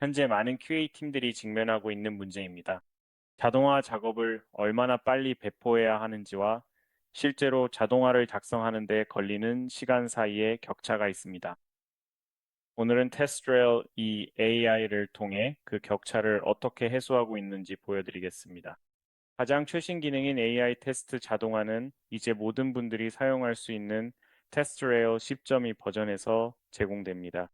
현재 많은 QA 팀들이 직면하고 있는 문제입니다. 자동화 작업을 얼마나 빨리 배포해야 하는지와 실제로 자동화를 작성하는 데 걸리는 시간 사이에 격차가 있습니다. 오늘은 테스트레일 이 AI를 통해 그 격차를 어떻게 해소하고 있는지 보여드리겠습니다. 가장 최신 기능인 AI 테스트 자동화는 이제 모든 분들이 사용할 수 있는 테스트레일 10.2 버전에서 제공됩니다.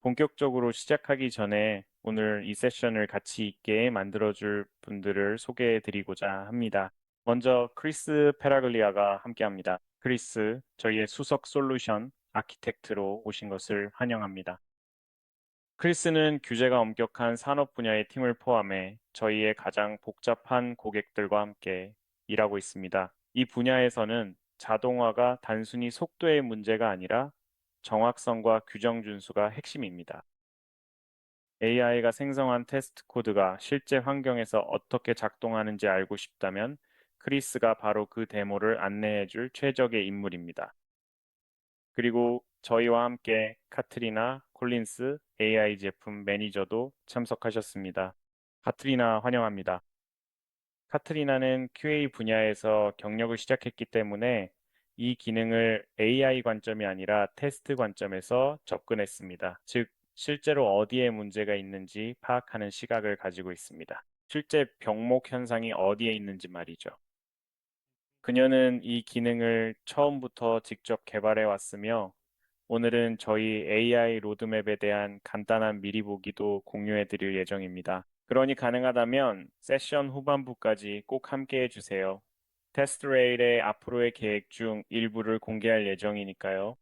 본격적으로 시작하기 전에 오늘 이 세션을 같이 있게 만들어줄 분들을 소개해 드리고자 합니다. 먼저 크리스 페라글리아가 함께합니다. 크리스, 저희의 수석 솔루션 아키텍트로 오신 것을 환영합니다. 크리스는 규제가 엄격한 산업 분야의 팀을 포함해 저희의 가장 복잡한 고객들과 함께 일하고 있습니다. 이 분야에서는 자동화가 단순히 속도의 문제가 아니라 정확성과 규정 준수가 핵심입니다. AI가 생성한 테스트 코드가 실제 환경에서 어떻게 작동하는지 알고 싶다면 크리스가 바로 그 데모를 안내해 줄 최적의 인물입니다. 그리고 저희와 함께 카트리나 콜린스 AI 제품 매니저도 참석하셨습니다. 카트리나 환영합니다. 카트리나는 QA 분야에서 경력을 시작했기 때문에 이 기능을 AI 관점이 아니라 테스트 관점에서 접근했습니다. 즉, 실제로 어디에 문제가 있는지 파악하는 시각을 가지고 있습니다. 실제 병목 현상이 어디에 있는지 말이죠. 그녀는 이 기능을 처음부터 직접 개발해 왔으며 오늘은 저희 AI 로드맵에 대한 간단한 미리 보기도 공유해 드릴 예정입니다. 그러니 가능하다면 세션 후반부까지 꼭 함께 해주세요. 테스트 레일의 앞으로의 계획 중 일부를 공개할 예정이니까요.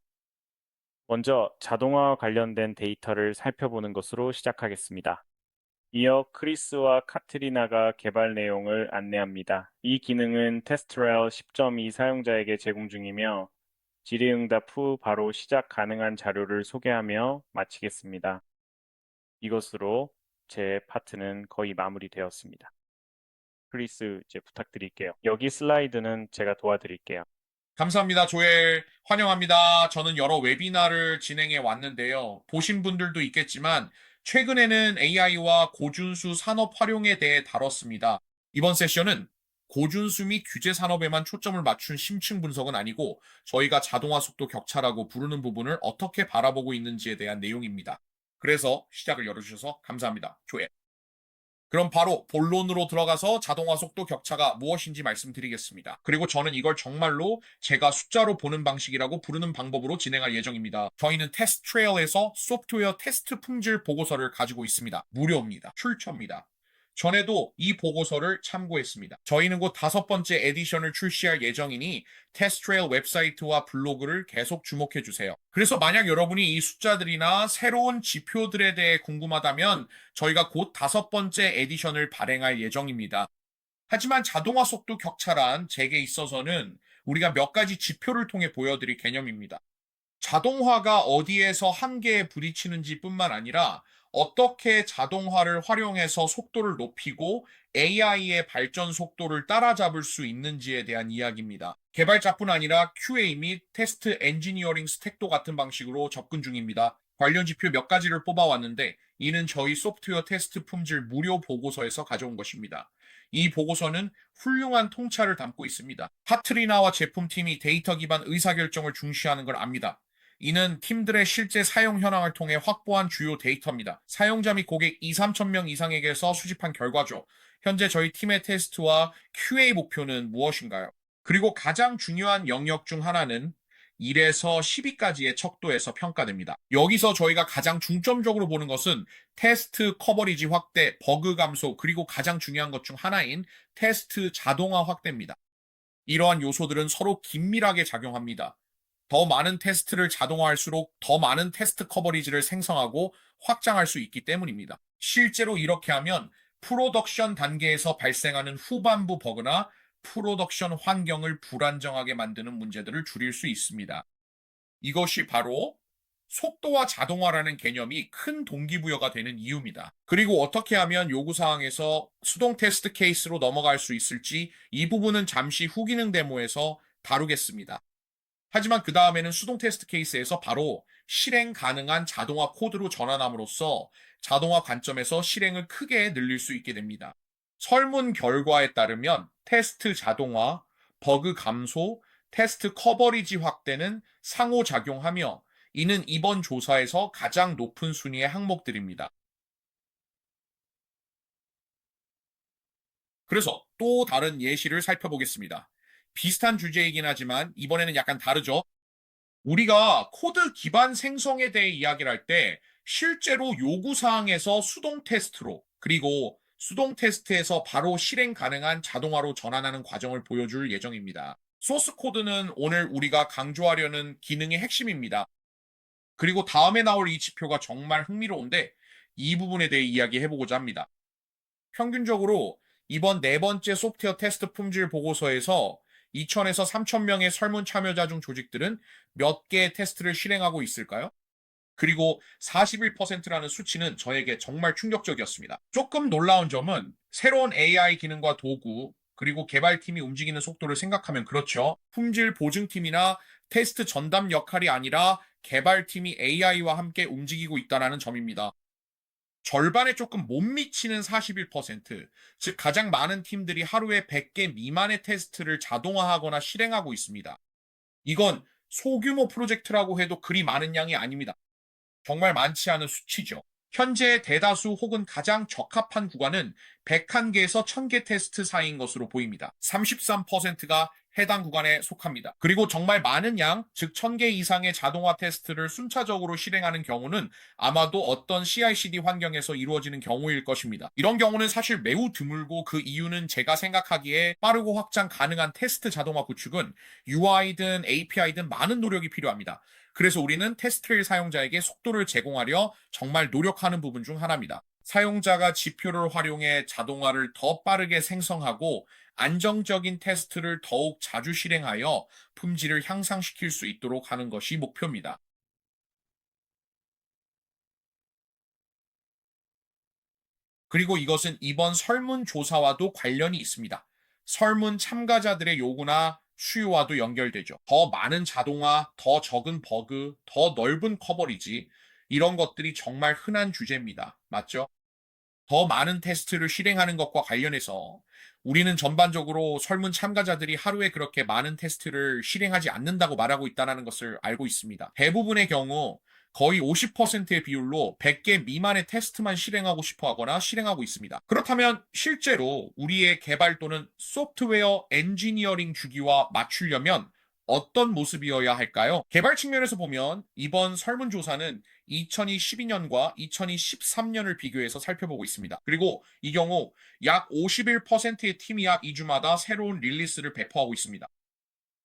먼저 자동화와 관련된 데이터를 살펴보는 것으로 시작하겠습니다. 이어 크리스와 카트리나가 개발 내용을 안내합니다. 이 기능은 테스트레일 10.2 사용자에게 제공 중이며 질의응답 후 바로 시작 가능한 자료를 소개하며 마치겠습니다. 이것으로 제 파트는 거의 마무리되었습니다. 크리스 이제 부탁드릴게요. 여기 슬라이드는 제가 도와드릴게요. 감사합니다. 조엘 환영합니다. 저는 여러 웨비나를 진행해 왔는데요. 보신 분들도 있겠지만 최근에는 AI와 고준수 산업 활용에 대해 다뤘습니다. 이번 세션은 고준수 및 규제 산업에만 초점을 맞춘 심층 분석은 아니고 저희가 자동화 속도 격차라고 부르는 부분을 어떻게 바라보고 있는지에 대한 내용입니다. 그래서 시작을 열어주셔서 감사합니다. 조엘. 그럼 바로 본론으로 들어가서 자동화 속도 격차가 무엇인지 말씀드리겠습니다. 그리고 저는 이걸 정말로 제가 숫자로 보는 방식이라고 부르는 방법으로 진행할 예정입니다. 저희는 테스트 트레일에서 소프트웨어 테스트 품질 보고서를 가지고 있습니다. 무료입니다. 출처입니다. 전에도 이 보고서를 참고했습니다. 저희는 곧 5번째 에디션을 출시할 예정이니 테스트레일 웹사이트와 블로그를 계속 주목해 주세요. 그래서 만약 여러분이 이 숫자들이나 새로운 지표들에 대해 궁금하다면 저희가 곧 5번째 에디션을 발행할 예정입니다. 하지만 자동화 속도 격차란 제게 있어서는 우리가 몇 가지 지표를 통해 보여드릴 개념입니다. 자동화가 어디에서 한계에 부딪히는지 뿐만 아니라 어떻게 자동화를 활용해서 속도를 높이고 AI의 발전 속도를 따라잡을 수 있는지에 대한 이야기입니다. 개발자뿐 아니라 QA 및 테스트 엔지니어링 스택도 같은 방식으로 접근 중입니다. 관련 지표 몇 가지를 뽑아왔는데 이는 저희 소프트웨어 테스트 품질 무료 보고서에서 가져온 것입니다. 이 보고서는 훌륭한 통찰을 담고 있습니다. 카트리나와 제품팀이 데이터 기반 의사결정을 중시하는 걸 압니다. 이는 팀들의 실제 사용 현황을 통해 확보한 주요 데이터입니다. 사용자 및 고객 2, 3천 명 이상에게서 수집한 결과죠. 현재 저희 팀의 테스트와 QA 목표는 무엇인가요? 그리고 가장 중요한 영역 중 하나는 1에서 10위까지의 척도에서 평가됩니다. 여기서 저희가 가장 중점적으로 보는 것은 테스트 커버리지 확대, 버그 감소, 그리고 가장 중요한 것 중 하나인 테스트 자동화 확대입니다. 이러한 요소들은 서로 긴밀하게 작용합니다. 더 많은 테스트를 자동화할수록 더 많은 테스트 커버리지를 생성하고 확장할 수 있기 때문입니다. 실제로 이렇게 하면 프로덕션 단계에서 발생하는 후반부 버그나 프로덕션 환경을 불안정하게 만드는 문제들을 줄일 수 있습니다. 이것이 바로 속도와 자동화라는 개념이 큰 동기부여가 되는 이유입니다. 그리고 어떻게 하면 요구사항에서 수동 테스트 케이스로 넘어갈 수 있을지 이 부분은 잠시 후 기능 데모에서 다루겠습니다. 하지만 그 다음에는 수동 테스트 케이스에서 바로 실행 가능한 자동화 코드로 전환함으로써 자동화 관점에서 실행을 크게 늘릴 수 있게 됩니다. 설문 결과에 따르면 테스트 자동화, 버그 감소, 테스트 커버리지 확대는 상호작용하며 이는 이번 조사에서 가장 높은 순위의 항목들입니다. 그래서 또 다른 예시를 살펴보겠습니다. 비슷한 주제이긴 하지만 이번에는 약간 다르죠. 우리가 코드 기반 생성에 대해 이야기를 할 때 실제로 요구사항에서 수동 테스트로 그리고 수동 테스트에서 바로 실행 가능한 자동화로 전환하는 과정을 보여줄 예정입니다. 소스 코드는 오늘 우리가 강조하려는 기능의 핵심입니다. 그리고 다음에 나올 이 지표가 정말 흥미로운데 이 부분에 대해 이야기해보고자 합니다. 평균적으로 이번 네 번째 소프트웨어 테스트 품질 보고서에서 2,000에서 3,000명의 설문 참여자 중 조직들은 몇 개의 테스트를 실행하고 있을까요? 그리고 41%라는 수치는 저에게 정말 충격적이었습니다. 조금 놀라운 점은 새로운 AI 기능과 도구, 그리고 개발팀이 움직이는 속도를 생각하면 그렇죠. 품질 보증팀이나 테스트 전담 역할이 아니라 개발팀이 AI와 함께 움직이고 있다는 점입니다. 절반에 조금 못 미치는 41%, 즉 가장 많은 팀들이 하루에 100개 미만의 테스트를 자동화하거나 실행하고 있습니다. 이건 소규모 프로젝트라고 해도 그리 많은 양이 아닙니다. 정말 많지 않은 수치죠. 현재 대다수 혹은 가장 적합한 구간은 101개에서 1000개 테스트 사이인 것으로 보입니다. 33%가 해당 구간에 속합니다. 그리고 정말 많은 양, 즉 1000개 이상의 자동화 테스트를 순차적으로 실행하는 경우는 아마도 어떤 CI/CD 환경에서 이루어지는 경우일 것입니다. 이런 경우는 사실 매우 드물고 그 이유는 제가 생각하기에 빠르고 확장 가능한 테스트 자동화 구축은 UI든 API든 많은 노력이 필요합니다. 그래서 우리는 테스트레일 사용자에게 속도를 제공하려 정말 노력하는 부분 중 하나입니다. 사용자가 지표를 활용해 자동화를 더 빠르게 생성하고 안정적인 테스트를 더욱 자주 실행하여 품질을 향상시킬 수 있도록 하는 것이 목표입니다. 그리고 이것은 이번 설문조사와도 관련이 있습니다. 설문 참가자들의 요구나 수요와도 연결되죠. 더 많은 자동화, 더 적은 버그, 더 넓은 커버리지, 이런 것들이 정말 흔한 주제입니다. 맞죠? 더 많은 테스트를 실행하는 것과 관련해서 우리는 전반적으로 설문 참가자들이 하루에 그렇게 많은 테스트를 실행하지 않는다고 말하고 있다는 것을 알고 있습니다. 대부분의 경우 거의 50%의 비율로 100개 미만의 테스트만 실행하고 싶어 하거나 실행하고 있습니다. 그렇다면 실제로 우리의 개발 또는 소프트웨어 엔지니어링 주기와 맞추려면 어떤 모습이어야 할까요? 개발 측면에서 보면 이번 설문조사는 2012년과 2013년을 비교해서 살펴보고 있습니다. 그리고 이 경우 약 51%의 팀이 약 2주마다 새로운 릴리스를 배포하고 있습니다.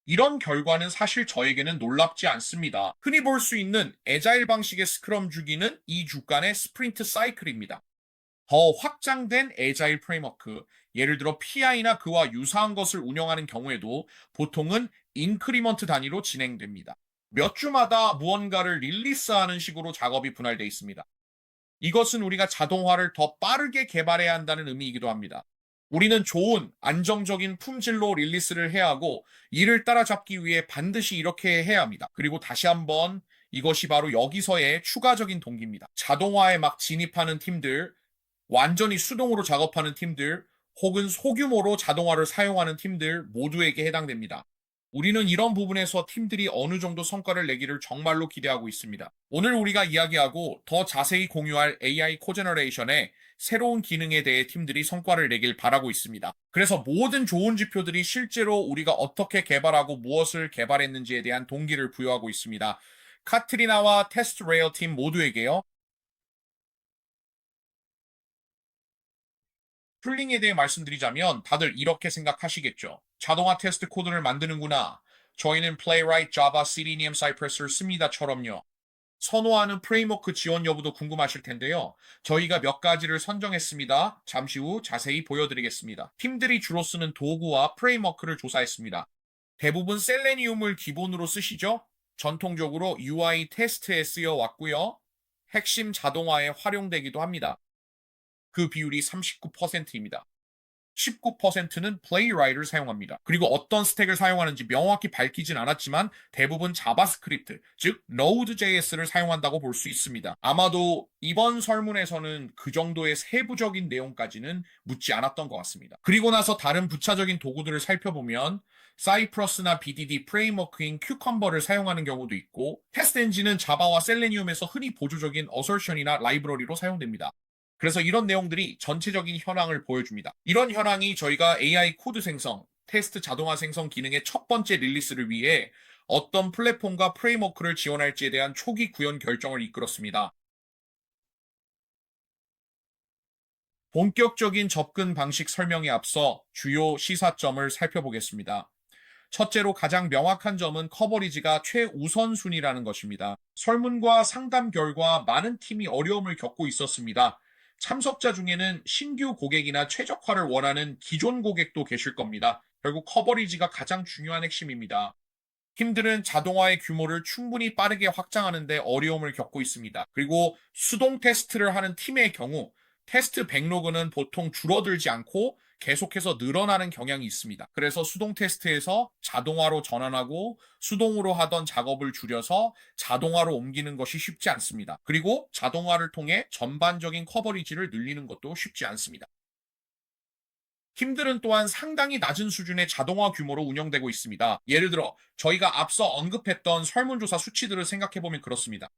이런 결과는 사실 저에게는 놀랍지 않습니다. 흔히 볼 수 있는 애자일 방식의 스크럼 주기는 이 주간의 스프린트 사이클입니다. 더 확장된 애자일 프레임워크, 예를 들어 PI나 그와 유사한 것을 운영하는 경우에도 보통은 인크리먼트 단위로 진행됩니다. 몇 주마다 무언가를 릴리스하는 식으로 작업이 분할되어 있습니다. 이것은 우리가 자동화를 더 빠르게 개발해야 한다는 의미이기도 합니다. 우리는 좋은 안정적인 품질로 릴리스를 해야 하고 이를 따라잡기 위해 반드시 이렇게 해야 합니다. 그리고 다시 한번 이것이 바로 여기서의 추가적인 동기입니다. 자동화에 막 진입하는 팀들, 완전히 수동으로 작업하는 팀들, 혹은 소규모로 자동화를 사용하는 팀들 모두에게 해당됩니다. 우리는 이런 부분에서 팀들이 어느 정도 성과를 내기를 정말로 기대하고 있습니다. 오늘 우리가 이야기하고 더 자세히 공유할 AI 코제너레이션의 새로운 기능에 대해 팀들이 성과를 내길 바라고 있습니다. 그래서 모든 좋은 지표들이 실제로 우리가 어떻게 개발하고 무엇을 개발했는지에 대한 동기를 부여하고 있습니다. 카트리나와 테스트 레일 팀 모두에게요. 풀링에 대해 말씀드리자면 다들 이렇게 생각하시겠죠. 자동화 테스트 코드를 만드는구나. 저희는 Playwright, Java, Selenium, Cypress를 씁니다처럼요. 선호하는 프레임워크 지원 여부도 궁금하실 텐데요. 저희가 몇 가지를 선정했습니다. 잠시 후 자세히 보여드리겠습니다. 팀들이 주로 쓰는 도구와 프레임워크를 조사했습니다. 대부분 셀레니움을 기본으로 쓰시죠? 전통적으로 UI 테스트에 쓰여 왔고요. 핵심 자동화에 활용되기도 합니다. 그 비율이 39%입니다. 19%는 Playwright을 사용합니다. 그리고 어떤 스택을 사용하는지 명확히 밝히진 않았지만 대부분 자바스크립트, 즉 Node.js를 사용한다고 볼 수 있습니다. 아마도 이번 설문에서는 그 정도의 세부적인 내용까지는 묻지 않았던 것 같습니다. 그리고 나서 다른 부차적인 도구들을 살펴보면 사이프러스나 BDD 프레임워크인 큐컴버를 사용하는 경우도 있고, 테스트 엔진은 자바와 셀레니움에서 흔히 보조적인 어설션이나 라이브러리로 사용됩니다. 그래서 이런 내용들이 전체적인 현황을 보여줍니다. 이런 현황이 저희가 AI 코드 생성, 테스트 자동화 생성 기능의 첫 번째 릴리스를 위해 어떤 플랫폼과 프레임워크를 지원할지에 대한 초기 구현 결정을 이끌었습니다. 본격적인 접근 방식 설명에 앞서 주요 시사점을 살펴보겠습니다. 첫째로 가장 명확한 점은 커버리지가 최우선순위라는 것입니다. 설문과 상담 결과 많은 팀이 어려움을 겪고 있었습니다. 참석자 중에는 신규 고객이나 최적화를 원하는 기존 고객도 계실 겁니다. 결국 커버리지가 가장 중요한 핵심입니다. 팀들은 자동화의 규모를 충분히 빠르게 확장하는데 어려움을 겪고 있습니다. 그리고 수동 테스트를 하는 팀의 경우 테스트 백로그는 보통 줄어들지 않고 계속해서 늘어나는 경향이 있습니다. 그래서 수동 테스트에서 자동화로 전환하고 수동으로 하던 작업을 줄여서 자동화로 옮기는 것이 쉽지 않습니다. 그리고 자동화를 통해 전반적인 커버리지를 늘리는 것도 쉽지 않습니다. 팀들은 또한 상당히 낮은 수준의 자동화 규모로 운영되고 있습니다. 예를 들어 저희가 앞서 언급했던 설문조사 수치들을 생각해보면 그렇습니다.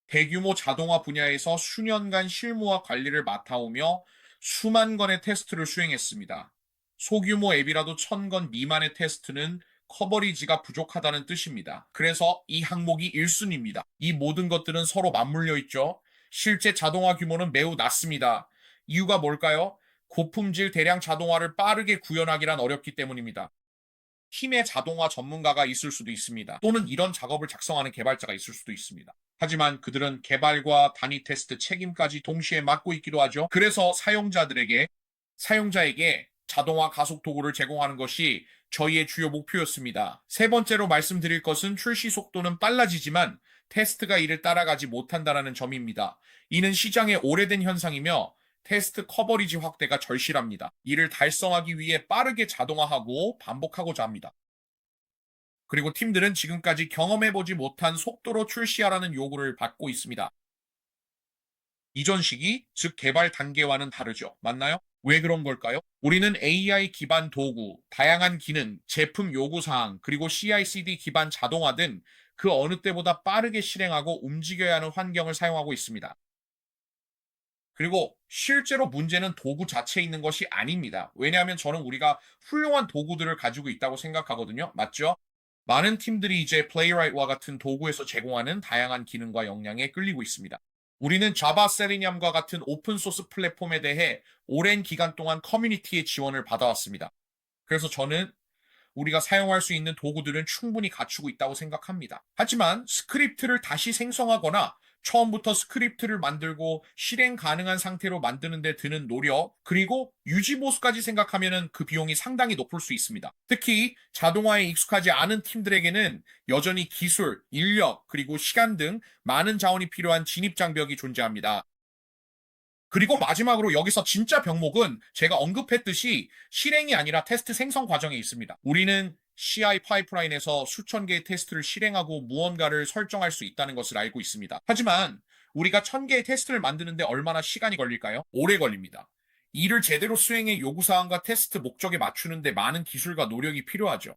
대규모 자동화 분야에서 수년간 실무와 관리를 맡아오며 수만 건의 테스트를 수행했습니다. 소규모 앱이라도 1000건 미만의 테스트는 커버리지가 부족하다는 뜻입니다. 그래서 이 항목이 1순위입니다. 이 모든 것들은 서로 맞물려 있죠. 실제 자동화 규모는 매우 낮습니다. 이유가 뭘까요? 고품질 대량 자동화를 빠르게 구현하기란 어렵기 때문입니다. 팀의 자동화 전문가가 있을 수도 있습니다. 또는 이런 작업을 작성하는 개발자가 있을 수도 있습니다. 하지만 그들은 개발과 단위 테스트 책임까지 동시에 맡고 있기도 하죠. 그래서 사용자에게 자동화 가속 도구를 제공하는 것이 저희의 주요 목표였습니다. 세 번째로 말씀드릴 것은 출시 속도는 빨라지지만 테스트가 이를 따라가지 못한다는 점입니다. 이는 시장의 오래된 현상이며 테스트 커버리지 확대가 절실합니다. 이를 달성하기 위해 빠르게 자동화하고 반복하고자 합니다. 그리고 팀들은 지금까지 경험해보지 못한 속도로 출시하라는 요구를 받고 있습니다. 이전 시기, 즉 개발 단계와는 다르죠. 맞나요? 왜 그런 걸까요? 우리는 AI 기반 도구, 다양한 기능, 제품 요구사항, 그리고 CI/CD 기반 자동화 등 그 어느 때보다 빠르게 실행하고 움직여야 하는 환경을 사용하고 있습니다. 그리고 실제로 문제는 도구 자체에 있는 것이 아닙니다. 왜냐하면 저는 우리가 훌륭한 도구들을 가지고 있다고 생각하거든요. 맞죠? 많은 팀들이 이제 플레이라이트와 같은 도구에서 제공하는 다양한 기능과 역량에 끌리고 있습니다. 우리는 자바 세리니엄과 같은 오픈소스 플랫폼에 대해 오랜 기간 동안 커뮤니티의 지원을 받아왔습니다. 그래서 저는 우리가 사용할 수 있는 도구들은 충분히 갖추고 있다고 생각합니다. 하지만 스크립트를 다시 생성하거나 처음부터 스크립트를 만들고 실행 가능한 상태로 만드는 데 드는 노력, 그리고 유지 보수까지 생각하면 그 비용이 상당히 높을 수 있습니다. 특히 자동화에 익숙하지 않은 팀들에게는 여전히 기술, 인력, 그리고 시간 등 많은 자원이 필요한 진입 장벽이 존재합니다. 그리고 마지막으로 여기서 진짜 병목은 제가 언급했듯이 실행이 아니라 테스트 생성 과정에 있습니다. 우리는 CI 파이프라인에서 수천 개의 테스트를 실행하고 무언가를 설정할 수 있다는 것을 알고 있습니다. 하지만 우리가 1000개의 테스트를 만드는데 얼마나 시간이 걸릴까요? 오래 걸립니다. 이를 제대로 수행해 요구사항과 테스트 목적에 맞추는데 많은 기술과 노력이 필요하죠.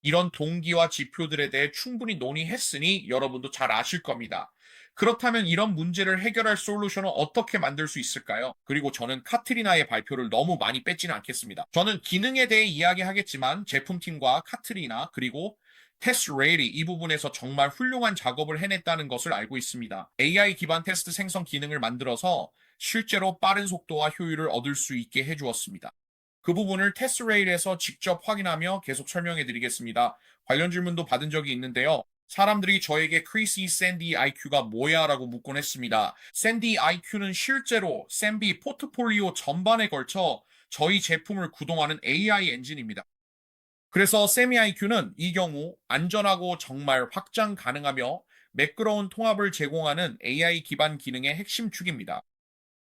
이런 동기와 지표들에 대해 충분히 논의했으니 여러분도 잘 아실 겁니다. 그렇다면 이런 문제를 해결할 솔루션을 어떻게 만들 수 있을까요? 그리고 저는 카트리나의 발표를 너무 많이 뺏지는 않겠습니다. 저는 기능에 대해 이야기하겠지만 제품팀과 카트리나 그리고 테스트 레일이 이 부분에서 정말 훌륭한 작업을 해냈다는 것을 알고 있습니다. AI 기반 테스트 생성 기능을 만들어서 실제로 빠른 속도와 효율을 얻을 수 있게 해주었습니다. 그 부분을 테스트 레일에서 직접 확인하며 계속 설명해 드리겠습니다. 관련 질문도 받은 적이 있는데요. 사람들이 저에게 크리시 샌디 IQ가 뭐야? 라고 묻곤 했습니다. 샌디 IQ는 실제로 샌비 포트폴리오 전반에 걸쳐 저희 제품을 구동하는 AI 엔진입니다. 그래서 세미 IQ는 이 경우 안전하고 정말 확장 가능하며 매끄러운 통합을 제공하는 AI 기반 기능의 핵심 축입니다.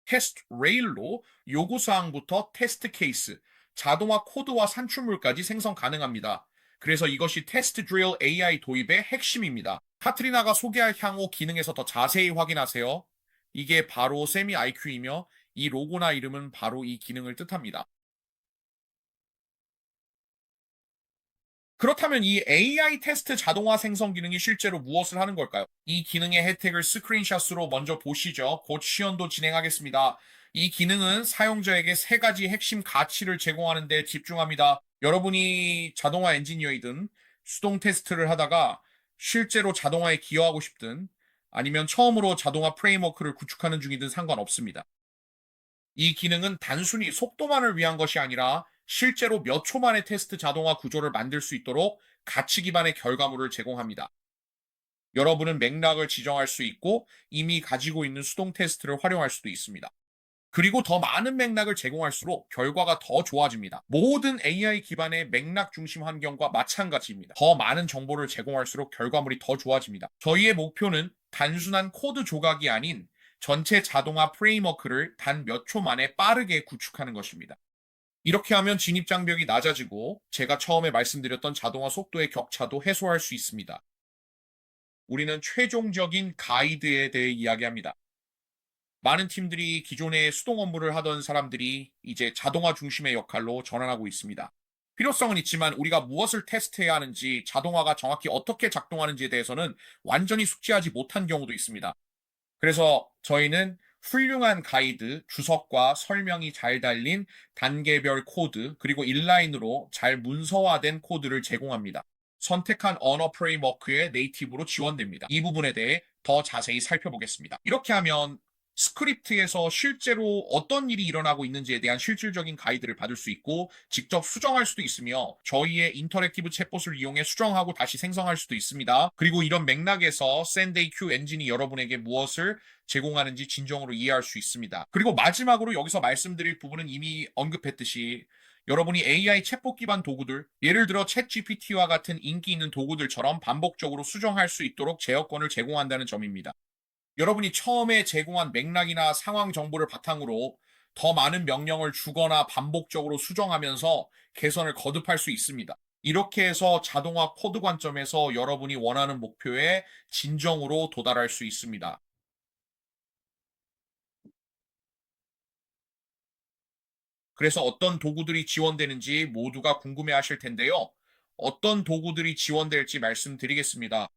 테스트 레일로 요구사항부터 테스트 케이스, 자동화 코드와 산출물까지 생성 가능합니다. 그래서 이것이 테스트 드릴 AI 도입의 핵심입니다. 카트리나가 소개할 향후 기능에서 더 자세히 확인하세요. 이게 바로 세미 IQ이며 이 로고나 이름은 바로 이 기능을 뜻합니다. 그렇다면 이 AI 테스트 자동화 생성 기능이 실제로 무엇을 하는 걸까요? 이 기능의 혜택을 스크린샷으로 먼저 보시죠. 곧 시연도 진행하겠습니다. 이 기능은 사용자에게 세 가지 핵심 가치를 제공하는 데 집중합니다. 여러분이 자동화 엔지니어이든 수동 테스트를 하다가 실제로 자동화에 기여하고 싶든 아니면 처음으로 자동화 프레임워크를 구축하는 중이든 상관없습니다. 이 기능은 단순히 속도만을 위한 것이 아니라 실제로 몇 초 만에 테스트 자동화 구조를 만들 수 있도록 가치 기반의 결과물을 제공합니다. 여러분은 맥락을 지정할 수 있고 이미 가지고 있는 수동 테스트를 활용할 수도 있습니다. 그리고 더 많은 맥락을 제공할수록 결과가 더 좋아집니다. 모든 AI 기반의 맥락 중심 환경과 마찬가지입니다. 더 많은 정보를 제공할수록 결과물이 더 좋아집니다. 저희의 목표는 단순한 코드 조각이 아닌 전체 자동화 프레임워크를 단 몇 초 만에 빠르게 구축하는 것입니다. 이렇게 하면 진입 장벽이 낮아지고 제가 처음에 말씀드렸던 자동화 속도의 격차도 해소할 수 있습니다. 우리는 최종적인 가이드에 대해 이야기합니다. 많은 팀들이 기존에 수동 업무를 하던 사람들이 이제 자동화 중심의 역할로 전환하고 있습니다. 필요성은 있지만 우리가 무엇을 테스트해야 하는지, 자동화가 정확히 어떻게 작동하는지에 대해서는 완전히 숙지하지 못한 경우도 있습니다. 그래서 저희는 훌륭한 가이드, 주석과 설명이 잘 달린 단계별 코드, 그리고 인라인으로 잘 문서화된 코드를 제공합니다. 선택한 언어 프레임워크의 네이티브로 지원됩니다. 이 부분에 대해 더 자세히 살펴보겠습니다. 이렇게 하면 스크립트에서 실제로 어떤 일이 일어나고 있는지에 대한 실질적인 가이드를 받을 수 있고 직접 수정할 수도 있으며 저희의 인터랙티브 챗봇을 이용해 수정하고 다시 생성할 수도 있습니다. 그리고 이런 맥락에서 SendAQ 엔진이 여러분에게 무엇을 제공하는지 진정으로 이해할 수 있습니다. 그리고 마지막으로 여기서 말씀드릴 부분은 이미 언급했듯이 여러분이 AI 챗봇 기반 도구들, 예를 들어 챗GPT와 같은 인기 있는 도구들처럼 반복적으로 수정할 수 있도록 제어권을 제공한다는 점입니다. 여러분이 처음에 제공한 맥락이나 상황 정보를 바탕으로 더 많은 명령을 주거나 반복적으로 수정하면서 개선을 거듭할 수 있습니다. 이렇게 해서 자동화 코드 관점에서 여러분이 원하는 목표에 진정으로 도달할 수 있습니다. 그래서 어떤 도구들이 지원되는지 모두가 궁금해 하실 텐데요. 어떤 도구들이 지원될지 말씀드리겠습니다.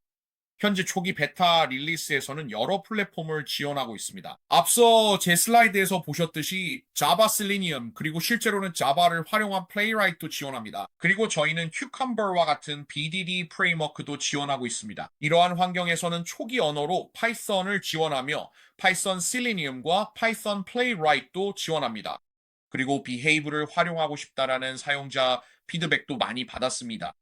현재 초기 베타 릴리스에서는 여러 플랫폼을 지원하고 있습니다. 앞서 제 슬라이드에서 보셨듯이 자바 selenium 그리고 실제로는 자바를 활용한 플레이라이트도 지원합니다. 그리고 저희는 cucumber와 같은 BDD 프레임워크도 지원하고 있습니다. 이러한 환경에서는 초기 언어로 파이썬을 지원하며 파이썬 selenium과 파이썬 playwright도 지원합니다. 그리고 behave를 활용하고 싶다라는 사용자 피드백도 많이 받았습니다.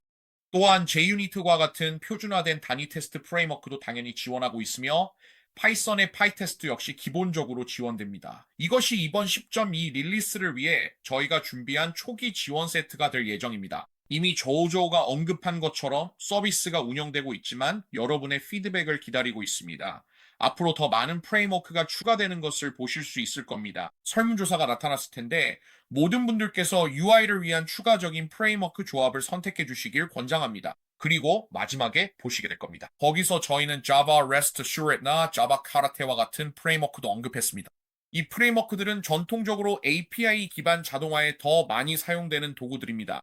또한 JUnit과 같은 표준화된 단위 테스트 프레임워크도 당연히 지원하고 있으며 파이썬의 파이테스트 역시 기본적으로 지원됩니다. 이것이 이번 10.2 릴리스를 위해 저희가 준비한 초기 지원 세트가 될 예정입니다. 이미 조조가 언급한 것처럼 서비스가 운영되고 있지만 여러분의 피드백을 기다리고 있습니다. 앞으로 더 많은 프레임워크가 추가되는 것을 보실 수 있을 겁니다. 설문조사가 나타났을 텐데 모든 분들께서 UI를 위한 추가적인 프레임워크 조합을 선택해 주시길 권장합니다. 그리고 마지막에 보시게 될 겁니다. 거기서 저희는 Java REST Assured나 Java Karate와 같은 프레임워크도 언급했습니다. 이 프레임워크들은 전통적으로 API 기반 자동화에 더 많이 사용되는 도구들입니다.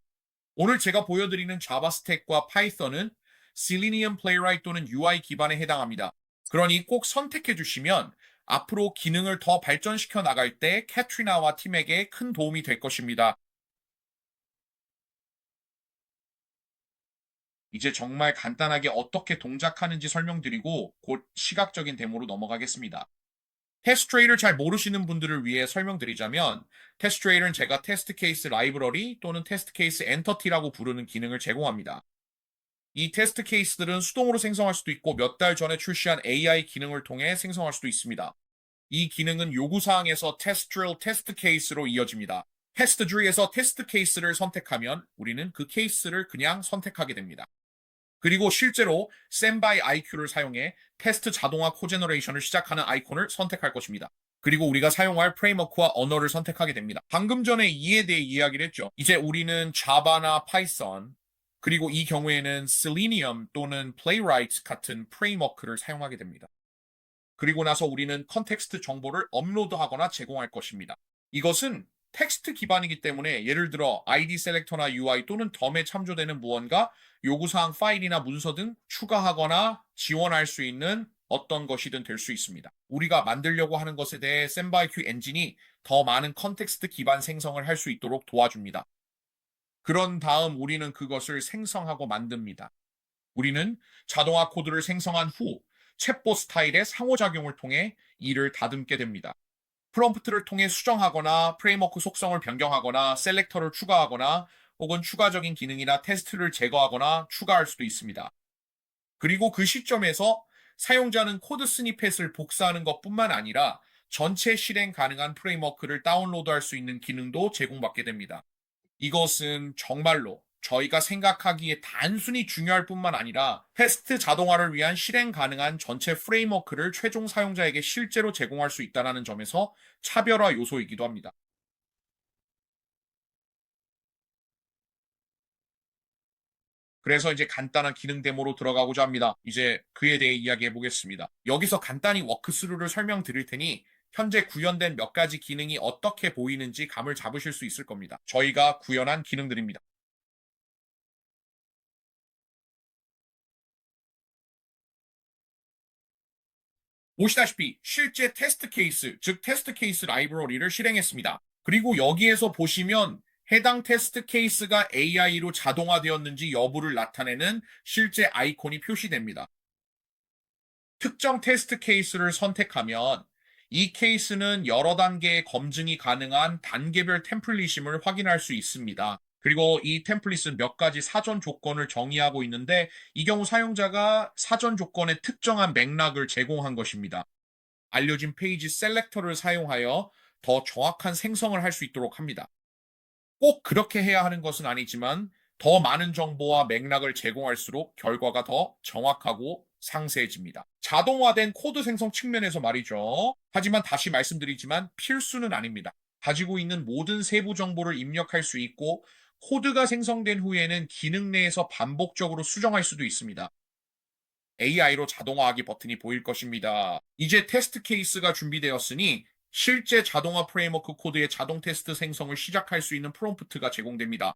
오늘 제가 보여드리는 자바 스택과 파이썬은 Selenium Playwright 또는 UI 기반에 해당합니다. 그러니 꼭 선택해 주시면 앞으로 기능을 더 발전시켜 나갈 때 캐트리나와 팀에게 큰 도움이 될 것입니다. 이제 정말 간단하게 어떻게 동작하는지 설명드리고 곧 시각적인 데모로 넘어가겠습니다. 테스트레이를 잘 모르시는 분들을 위해 설명드리자면 테스트레이는 제가 테스트 케이스 라이브러리 또는 테스트 케이스 엔터티라고 부르는 기능을 제공합니다. 이 테스트 케이스들은 수동으로 생성할 수도 있고 몇 달 전에 출시한 AI 기능을 통해 생성할 수도 있습니다. 이 기능은 요구사항에서 테스트 드릴 테스트 케이스로 이어집니다. 테스트 드릴에서 테스트 케이스를 선택하면 우리는 그 케이스를 그냥 선택하게 됩니다. 그리고 실제로 샌바이 IQ를 사용해 테스트 자동화 코제너레이션을 시작하는 아이콘을 선택할 것입니다. 그리고 우리가 사용할 프레임워크와 언어를 선택하게 됩니다. 방금 전에 이에 대해 이야기를 했죠. 이제 우리는 자바나 파이썬, 그리고 이 경우에는 Selenium 또는 Playwright 같은 프레임워크를 사용하게 됩니다. 그리고 나서 우리는 컨텍스트 정보를 업로드하거나 제공할 것입니다. 이것은 텍스트 기반이기 때문에 예를 들어 ID 셀렉터나 UI 또는 덤에 참조되는 무언가, 요구사항 파일이나 문서 등 추가하거나 지원할 수 있는 어떤 것이든 될 수 있습니다. 우리가 만들려고 하는 것에 대해 샌바이큐 엔진이 더 많은 컨텍스트 기반 생성을 할 수 있도록 도와줍니다. 그런 다음 우리는 그것을 생성하고 만듭니다. 우리는 자동화 코드를 생성한 후 챗봇 스타일의 상호작용을 통해 이를 다듬게 됩니다. 프롬프트를 통해 수정하거나 프레임워크 속성을 변경하거나 셀렉터를 추가하거나 혹은 추가적인 기능이나 테스트를 제거하거나 추가할 수도 있습니다. 그리고 그 시점에서 사용자는 코드 스니펫을 복사하는 것뿐만 아니라 전체 실행 가능한 프레임워크를 다운로드할 수 있는 기능도 제공받게 됩니다. 이것은 정말로 저희가 생각하기에 단순히 중요할 뿐만 아니라 테스트 자동화를 위한 실행 가능한 전체 프레임워크를 최종 사용자에게 실제로 제공할 수 있다는 점에서 차별화 요소이기도 합니다. 그래서 이제 간단한 기능 데모로 들어가고자 합니다. 이제 그에 대해 이야기해 보겠습니다. 여기서 간단히 워크스루를 설명드릴 테니 현재 구현된 몇 가지 기능이 어떻게 보이는지 감을 잡으실 수 있을 겁니다. 저희가 구현한 기능들입니다. 보시다시피 실제 테스트 케이스, 즉 테스트 케이스 라이브러리를 실행했습니다. 그리고 여기에서 보시면 해당 테스트 케이스가 AI로 자동화되었는지 여부를 나타내는 실제 아이콘이 표시됩니다. 특정 테스트 케이스를 선택하면 이 케이스는 여러 단계의 검증이 가능한 단계별 템플릿임을 확인할 수 있습니다. 그리고 이 템플릿은 몇 가지 사전 조건을 정의하고 있는데 이 경우 사용자가 사전 조건의 특정한 맥락을 제공한 것입니다. 알려진 페이지 셀렉터를 사용하여 더 정확한 생성을 할 수 있도록 합니다. 꼭 그렇게 해야 하는 것은 아니지만 더 많은 정보와 맥락을 제공할수록 결과가 더 정확하고 상세해집니다. 자동화된 코드 생성 측면에서 말이죠. 하지만 다시 말씀드리지만 필수는 아닙니다. 가지고 있는 모든 세부 정보를 입력할 수 있고 코드가 생성된 후에는 기능 내에서 반복적으로 수정할 수도 있습니다. AI로 자동화하기 버튼이 보일 것입니다. 이제 테스트 케이스가 준비되었으니 실제 자동화 프레임워크 코드의 자동 테스트 생성을 시작할 수 있는 프롬프트가 제공됩니다.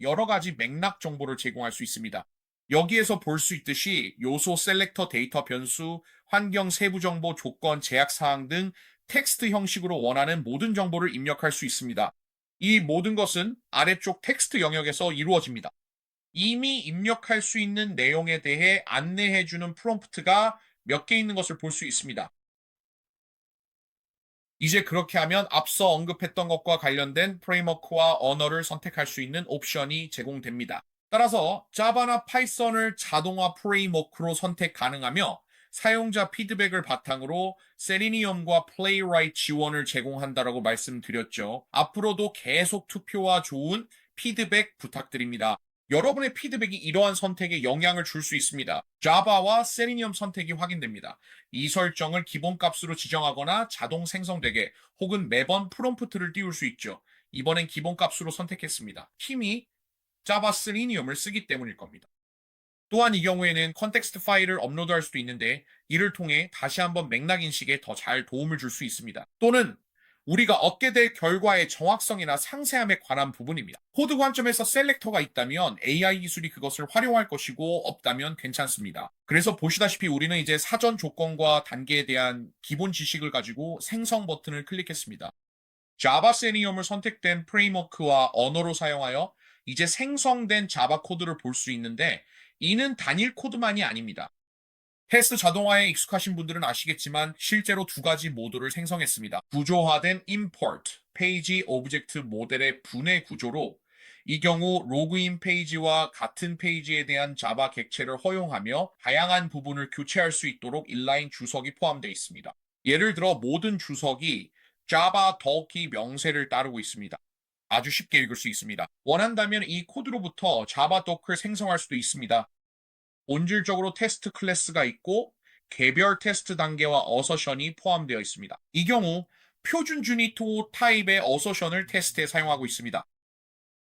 여러 가지 맥락 정보를 제공할 수 있습니다. 여기에서 볼 수 있듯이 요소 셀렉터 데이터 변수, 환경 세부 정보, 조건, 제약 사항 등 텍스트 형식으로 원하는 모든 정보를 입력할 수 있습니다. 이 모든 것은 아래쪽 텍스트 영역에서 이루어집니다. 이미 입력할 수 있는 내용에 대해 안내해주는 프롬프트가 몇 개 있는 것을 볼 수 있습니다. 이제 그렇게 하면 앞서 언급했던 것과 관련된 프레임워크와 언어를 선택할 수 있는 옵션이 제공됩니다. 따라서 자바나 파이썬을 자동화 프레임워크로 선택 가능하며 사용자 피드백을 바탕으로 셀리니엄과 플레이라이트 지원을 제공한다라고 말씀드렸죠. 앞으로도 계속 투표와 좋은 피드백 부탁드립니다. 여러분의 피드백이 이러한 선택에 영향을 줄 수 있습니다. 자바와 셀리니엄 선택이 확인됩니다. 이 설정을 기본값으로 지정하거나 자동 생성되게 혹은 매번 프롬프트를 띄울 수 있죠. 이번엔 기본값으로 선택했습니다. 팀이 자바 셀리니엄을 쓰기 때문일 겁니다. 또한 이 경우에는 컨텍스트 파일을 업로드할 수도 있는데 이를 통해 다시 한번 맥락 인식에 더 잘 도움을 줄 수 있습니다. 또는 우리가 얻게 될 결과의 정확성이나 상세함에 관한 부분입니다. 코드 관점에서 셀렉터가 있다면 AI 기술이 그것을 활용할 것이고 없다면 괜찮습니다. 그래서 보시다시피 우리는 이제 사전 조건과 단계에 대한 기본 지식을 가지고 생성 버튼을 클릭했습니다. 자바 세니엄을 선택된 프레임워크와 언어로 사용하여 이제 생성된 자바 코드를 볼 수 있는데 이는 단일 코드만이 아닙니다. 테스트 자동화에 익숙하신 분들은 아시겠지만 실제로 두 가지 모듈을 생성했습니다. 구조화된 import, 페이지 오브젝트 모델의 분해 구조로 이 경우 로그인 페이지와 같은 페이지에 대한 자바 객체를 허용하며 다양한 부분을 교체할 수 있도록 인라인 주석이 포함되어 있습니다. 예를 들어 모든 주석이 자바 더키 명세를 따르고 있습니다. 아주 쉽게 읽을 수 있습니다. 원한다면 이 코드로부터 자바 도크를 생성할 수도 있습니다. 본질적으로 테스트 클래스가 있고 개별 테스트 단계와 어서션이 포함되어 있습니다. 이 경우 표준 주니토 타입의 어서션을 테스트에 사용하고 있습니다.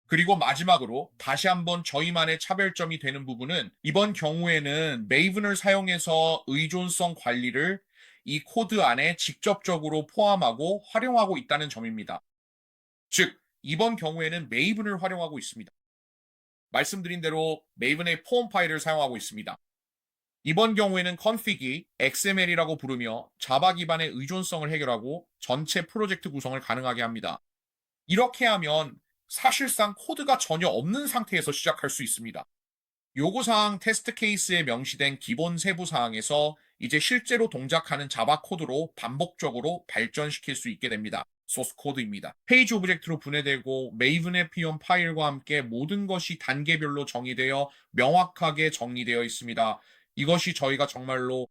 그리고 마지막으로 다시 한번 저희만의 차별점이 되는 부분은 이번 경우에는 메이븐을 사용해서 의존성 관리를 이 코드 안에 직접적으로 포함하고 활용하고 있다는 점입니다. 즉, 이번 경우에는 메이븐을 활용하고 있습니다. 말씀드린 대로 메이븐의 폼 파일을 사용하고 있습니다. 이번 경우에는 config이 XML이라고 부르며 자바 기반의 의존성을 해결하고 전체 프로젝트 구성을 가능하게 합니다. 이렇게 하면 사실상 코드가 전혀 없는 상태에서 시작할 수 있습니다. 요구사항 테스트 케이스에 명시된 기본 세부 사항에서 이제 실제로 동작하는 자바 코드로 반복적으로 발전시킬 수 있게 됩니다. 소스 코드입니다. 페이지 오브젝트로 분해되고 메이븐의 피온 파일과 함께 모든 것이 단계별로 정의되어 명확하게 정리되어 있습니다. 이것이 저희가 정말로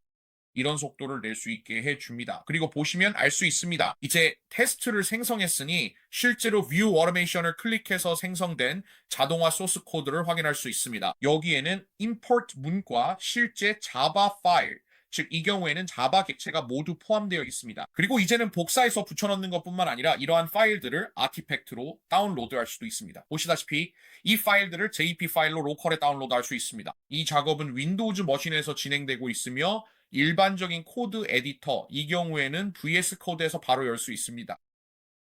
이런 속도를 낼 수 있게 해줍니다. 그리고 보시면 알 수 있습니다. 이제 테스트를 생성했으니 실제로 View Automation을 클릭해서 생성된 자동화 소스 코드를 확인할 수 있습니다. 여기에는 import 문과 실제 자바 파일, 즉 이 경우에는 자바 객체가 모두 포함되어 있습니다. 그리고 이제는 복사해서 붙여넣는 것뿐만 아니라 이러한 파일들을 아티팩트로 다운로드할 수도 있습니다. 보시다시피 이 파일들을 JP 파일로 로컬에 다운로드할 수 있습니다. 이 작업은 윈도우즈 머신에서 진행되고 있으며 일반적인 코드 에디터, 이 경우에는 VS 코드에서 바로 열 수 있습니다.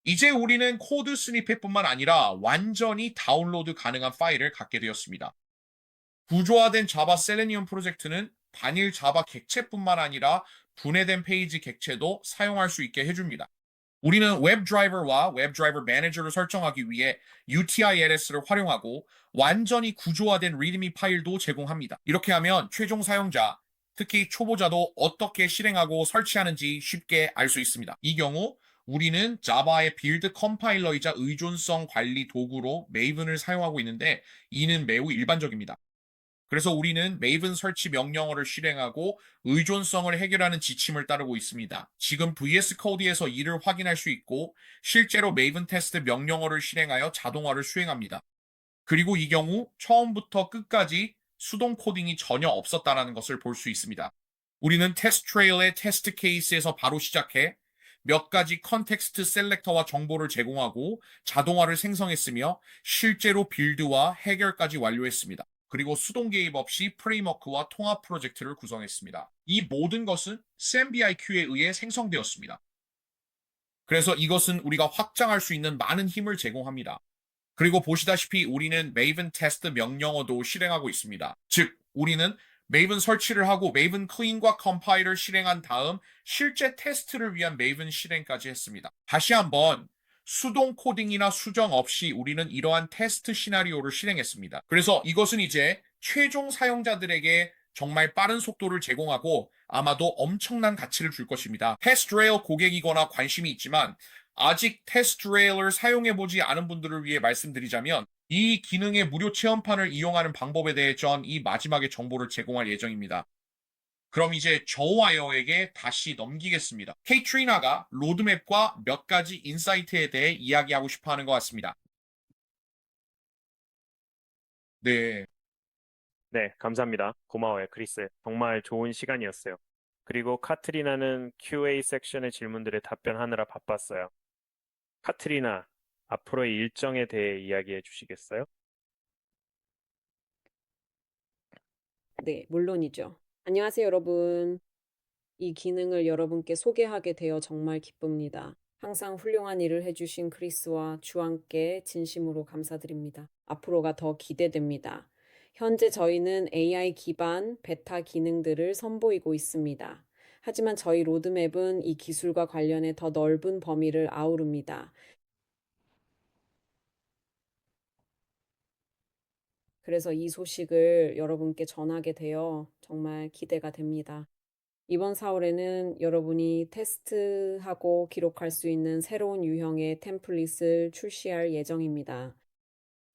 이제 우리는 코드 스니펫뿐만 아니라 완전히 다운로드 가능한 파일을 갖게 되었습니다. 구조화된 자바 셀레니움 프로젝트는 단일 자바 객체뿐만 아니라 분해된 페이지 객체도 사용할 수 있게 해줍니다. 우리는 웹드라이버와 웹드라이버 매니저를 설정하기 위해 UTI-LS를 활용하고 완전히 구조화된 readme 파일도 제공합니다. 이렇게 하면 최종 사용자, 특히 초보자도 어떻게 실행하고 설치하는지 쉽게 알 수 있습니다. 이 경우 우리는 자바의 빌드 컴파일러이자 의존성 관리 도구로 메이븐을 사용하고 있는데 이는 매우 일반적입니다. 그래서 우리는 메이븐 설치 명령어를 실행하고 의존성을 해결하는 지침을 따르고 있습니다. 지금 VS 코드에서 이를 확인할 수 있고 실제로 메이븐 테스트 명령어를 실행하여 자동화를 수행합니다. 그리고 이 경우 처음부터 끝까지 수동 코딩이 전혀 없었다는 것을 볼 수 있습니다. 우리는 테스트 트레일의 테스트 케이스에서 바로 시작해 몇 가지 컨텍스트 셀렉터와 정보를 제공하고 자동화를 생성했으며 실제로 빌드와 해결까지 완료했습니다. 그리고 수동 개입 없이 프레임워크와 통합 프로젝트를 구성했습니다. 이 모든 것은 SamBIQ에 의해 생성되었습니다. 그래서 이것은 우리가 확장할 수 있는 많은 힘을 제공합니다. 그리고 보시다시피 우리는 Maven 테스트 명령어도 실행하고 있습니다. 즉, 우리는 Maven 설치를 하고 Maven clean과 compile을 실행한 다음 실제 테스트를 위한 Maven 실행까지 했습니다. 다시 한번 수동 코딩이나 수정 없이 우리는 이러한 테스트 시나리오를 실행했습니다. 그래서 이것은 이제 최종 사용자들에게 정말 빠른 속도를 제공하고 아마도 엄청난 가치를 줄 것입니다. 테스트레일 고객이거나 관심이 있지만 아직 테스트레일을 사용해보지 않은 분들을 위해 말씀드리자면 이 기능의 무료 체험판을 이용하는 방법에 대해 전 이 마지막에 정보를 제공할 예정입니다. 그럼 이제 저와여에게 다시 넘기겠습니다. 케이트리나가 로드맵과 몇 가지 인사이트에 대해 이야기하고 싶어 하는 것 같습니다. 네. 네, 감사합니다. 고마워요, 크리스. 정말 좋은 시간이었어요. 그리고 카트리나는 QA 섹션의 질문들에 답변하느라 바빴어요. 카트리나, 앞으로의 일정에 대해 이야기해 주시겠어요? 네, 물론이죠. 안녕하세요, 여러분. 이 기능을 여러분께 소개하게 되어 정말 기쁩니다. 항상 훌륭한 일을 해주신 크리스와 주함께 진심으로 감사드립니다. 앞으로가 더 기대됩니다. 현재 저희는 AI 기반 베타 기능들을 선보이고 있습니다. 하지만 저희 로드맵은 이 기술과 관련해 더 넓은 범위를 아우릅니다. 그래서 이 소식을 여러분께 전하게 되어 정말 기대가 됩니다. 이번 4월에는 여러분이 테스트하고 기록할 수 있는 새로운 유형의 템플릿을 출시할 예정입니다.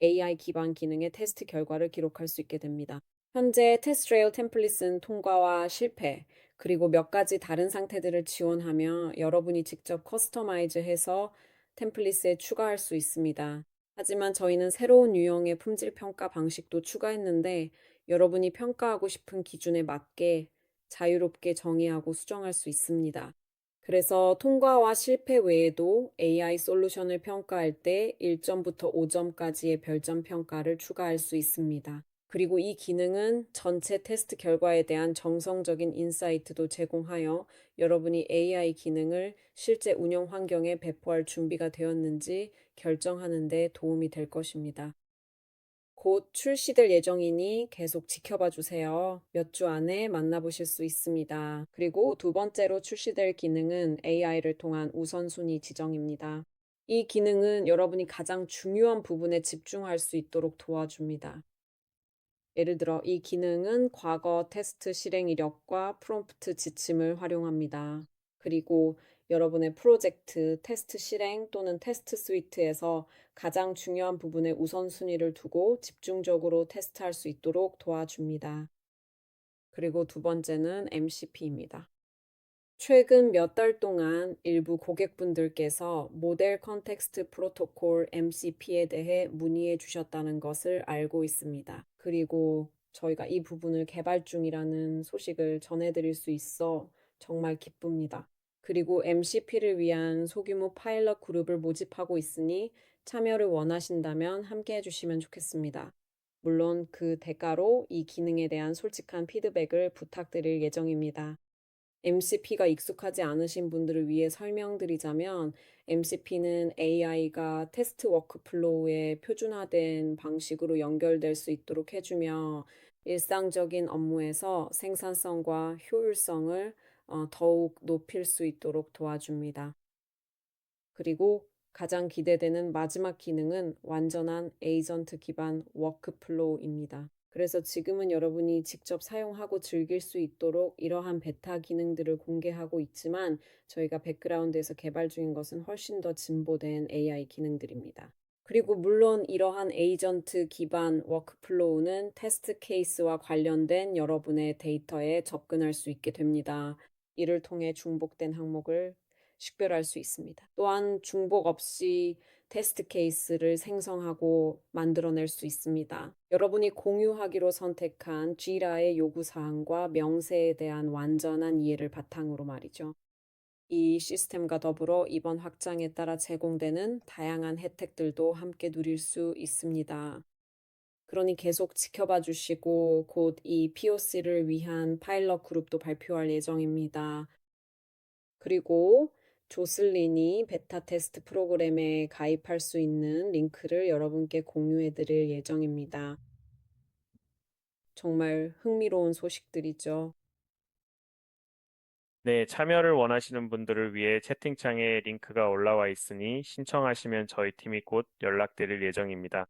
AI 기반 기능의 테스트 결과를 기록할 수 있게 됩니다. 현재 테스트레일 템플릿은 통과와 실패, 그리고 몇 가지 다른 상태들을 지원하며 여러분이 직접 커스터마이즈해서 템플릿에 추가할 수 있습니다. 하지만 저희는 새로운 유형의 품질 평가 방식도 추가했는데 여러분이 평가하고 싶은 기준에 맞게 자유롭게 정의하고 수정할 수 있습니다. 그래서 통과와 실패 외에도 AI 솔루션을 평가할 때 1점부터 5점까지의 별점 평가를 추가할 수 있습니다. 그리고 이 기능은 전체 테스트 결과에 대한 정성적인 인사이트도 제공하여 여러분이 AI 기능을 실제 운영 환경에 배포할 준비가 되었는지 결정하는 데 도움이 될 것입니다. 곧 출시될 예정이니 계속 지켜봐 주세요. 몇 주 안에 만나보실 수 있습니다. 그리고 두 번째로 출시될 기능은 AI를 통한 우선순위 지정입니다. 이 기능은 여러분이 가장 중요한 부분에 집중할 수 있도록 도와줍니다. 예를 들어 이 기능은 과거 테스트 실행 이력과 프롬프트 지침을 활용합니다. 그리고 여러분의 프로젝트, 테스트 실행 또는 테스트 스위트에서 가장 중요한 부분에 우선순위를 두고 집중적으로 테스트할 수 있도록 도와줍니다. 그리고 두 번째는 MCP입니다. 최근 몇 달 동안 일부 고객분들께서 모델 컨텍스트 프로토콜 MCP에 대해 문의해 주셨다는 것을 알고 있습니다. 그리고 저희가 이 부분을 개발 중이라는 소식을 전해드릴 수 있어 정말 기쁩니다. 그리고 MCP를 위한 소규모 파일럿 그룹을 모집하고 있으니 참여를 원하신다면 함께 해주시면 좋겠습니다. 물론 그 대가로 이 기능에 대한 솔직한 피드백을 부탁드릴 예정입니다. MCP가 익숙하지 않으신 분들을 위해 설명드리자면 MCP는 AI가 테스트 워크플로우에 표준화된 방식으로 연결될 수 있도록 해주며 일상적인 업무에서 생산성과 효율성을 더욱 높일 수 있도록 도와줍니다. 그리고 가장 기대되는 마지막 기능은 완전한 에이전트 기반 워크플로우입니다. 그래서 지금은 여러분이 직접 사용하고 즐길 수 있도록 이러한 베타 기능들을 공개하고 있지만 저희가 백그라운드에서 개발 중인 것은 훨씬 더 진보된 AI 기능들입니다. 그리고 물론 이러한 에이전트 기반 워크플로우는 테스트 케이스와 관련된 여러분의 데이터에 접근할 수 있게 됩니다. 이를 통해 중복된 항목을 식별할 수 있습니다. 또한 중복 없이 테스트 케이스를 생성하고 만들어낼 수 있습니다. 여러분이 공유하기로 선택한 Jira의 요구사항과 명세에 대한 완전한 이해를 바탕으로 말이죠. 이 시스템과 더불어 이번 확장에 따라 제공되는 다양한 혜택들도 함께 누릴 수 있습니다. 그러니 계속 지켜봐 주시고 곧 이 POC를 위한 파일럿 그룹도 발표할 예정입니다. 그리고 조슬린이 베타 테스트 프로그램에 가입할 수 있는 링크를 여러분께 공유해 드릴 예정입니다. 정말 흥미로운 소식들이죠. 네, 참여를 원하시는 분들을 위해 채팅창에 링크가 올라와 있으니 신청하시면 저희 팀이 곧 연락드릴 예정입니다.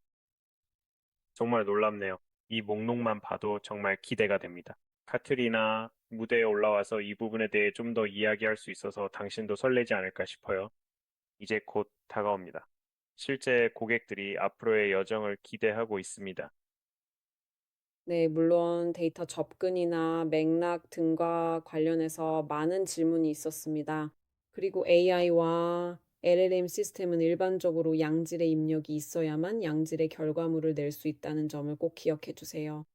정말 놀랍네요. 이 목록만 봐도 정말 기대가 됩니다. 카트리나 무대에 올라와서 이 부분에 대해 좀 더 이야기할 수 있어서 당신도 설레지 않을까 싶어요. 이제 곧 다가옵니다. 실제 고객들이 앞으로의 여정을 기대하고 있습니다. 네, 물론 데이터 접근이나 맥락 등과 관련해서 많은 질문이 있었습니다. 그리고 AI와 LLM 시스템은 일반적으로 양질의 입력이 있어야만 양질의 결과물을 낼 수 있다는 점을 꼭 기억해 주세요.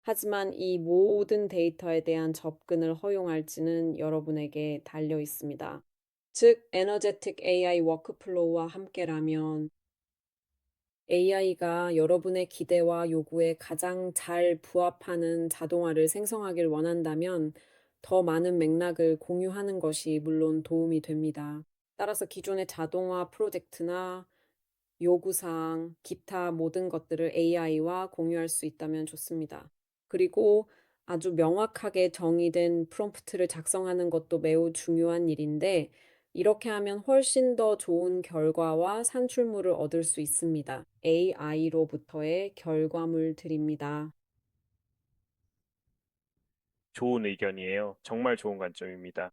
하지만 이 모든 데이터에 대한 접근을 허용할지는 여러분에게 달려 있습니다. 즉, 에너제틱 AI 워크플로우와 함께라면 AI가 여러분의 기대와 요구에 가장 잘 부합하는 자동화를 생성하길 원한다면 더 많은 맥락을 공유하는 것이 물론 도움이 됩니다. 따라서 기존의 자동화 프로젝트나 요구사항, 기타 모든 것들을 AI와 공유할 수 있다면 좋습니다. 그리고 아주 명확하게 정의된 프롬프트를 작성하는 것도 매우 중요한 일인데, 이렇게 하면 훨씬 더 좋은 결과와 산출물을 얻을 수 있습니다. AI로부터의 결과물들입니다. 좋은 의견이에요. 정말 좋은 관점입니다.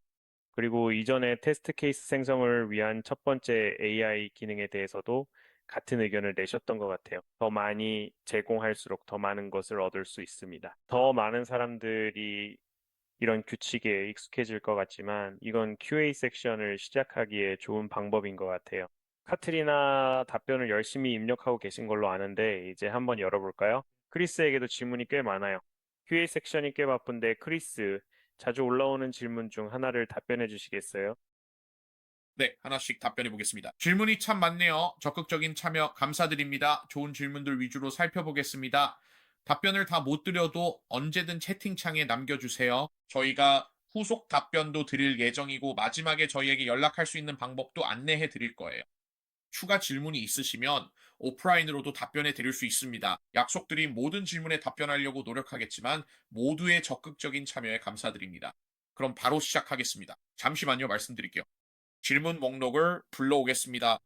그리고 이전에 테스트 케이스 생성을 위한 첫 번째 AI 기능에 대해서도 같은 의견을 내셨던 것 같아요. 더 많이 제공할수록 더 많은 것을 얻을 수 있습니다. 더 많은 사람들이 이런 규칙에 익숙해질 것 같지만 이건 QA 섹션을 시작하기에 좋은 방법인 것 같아요. 카트리나 답변을 열심히 입력하고 계신 걸로 아는데 이제 한번 열어볼까요? 크리스에게도 질문이 꽤 많아요. QA 섹션이 꽤 바쁜데 크리스, 자주 올라오는 질문 중 하나를 답변해 주시겠어요? 네, 하나씩 답변해 보겠습니다. 질문이 참 많네요. 적극적인 참여 감사드립니다. 좋은 질문들 위주로 살펴보겠습니다. 답변을 다 못 드려도 언제든 채팅창에 남겨주세요. 저희가 후속 답변도 드릴 예정이고 마지막에 저희에게 연락할 수 있는 방법도 안내해 드릴 거예요. 추가 질문이 있으시면 오프라인으로도 답변해 드릴 수 있습니다. 약속드린 모든 질문에 답변하려고 노력하겠지만 모두의 적극적인 참여에 감사드립니다. 그럼 바로 시작하겠습니다. 잠시만요, 말씀드릴게요. 질문 목록을 불러오겠습니다.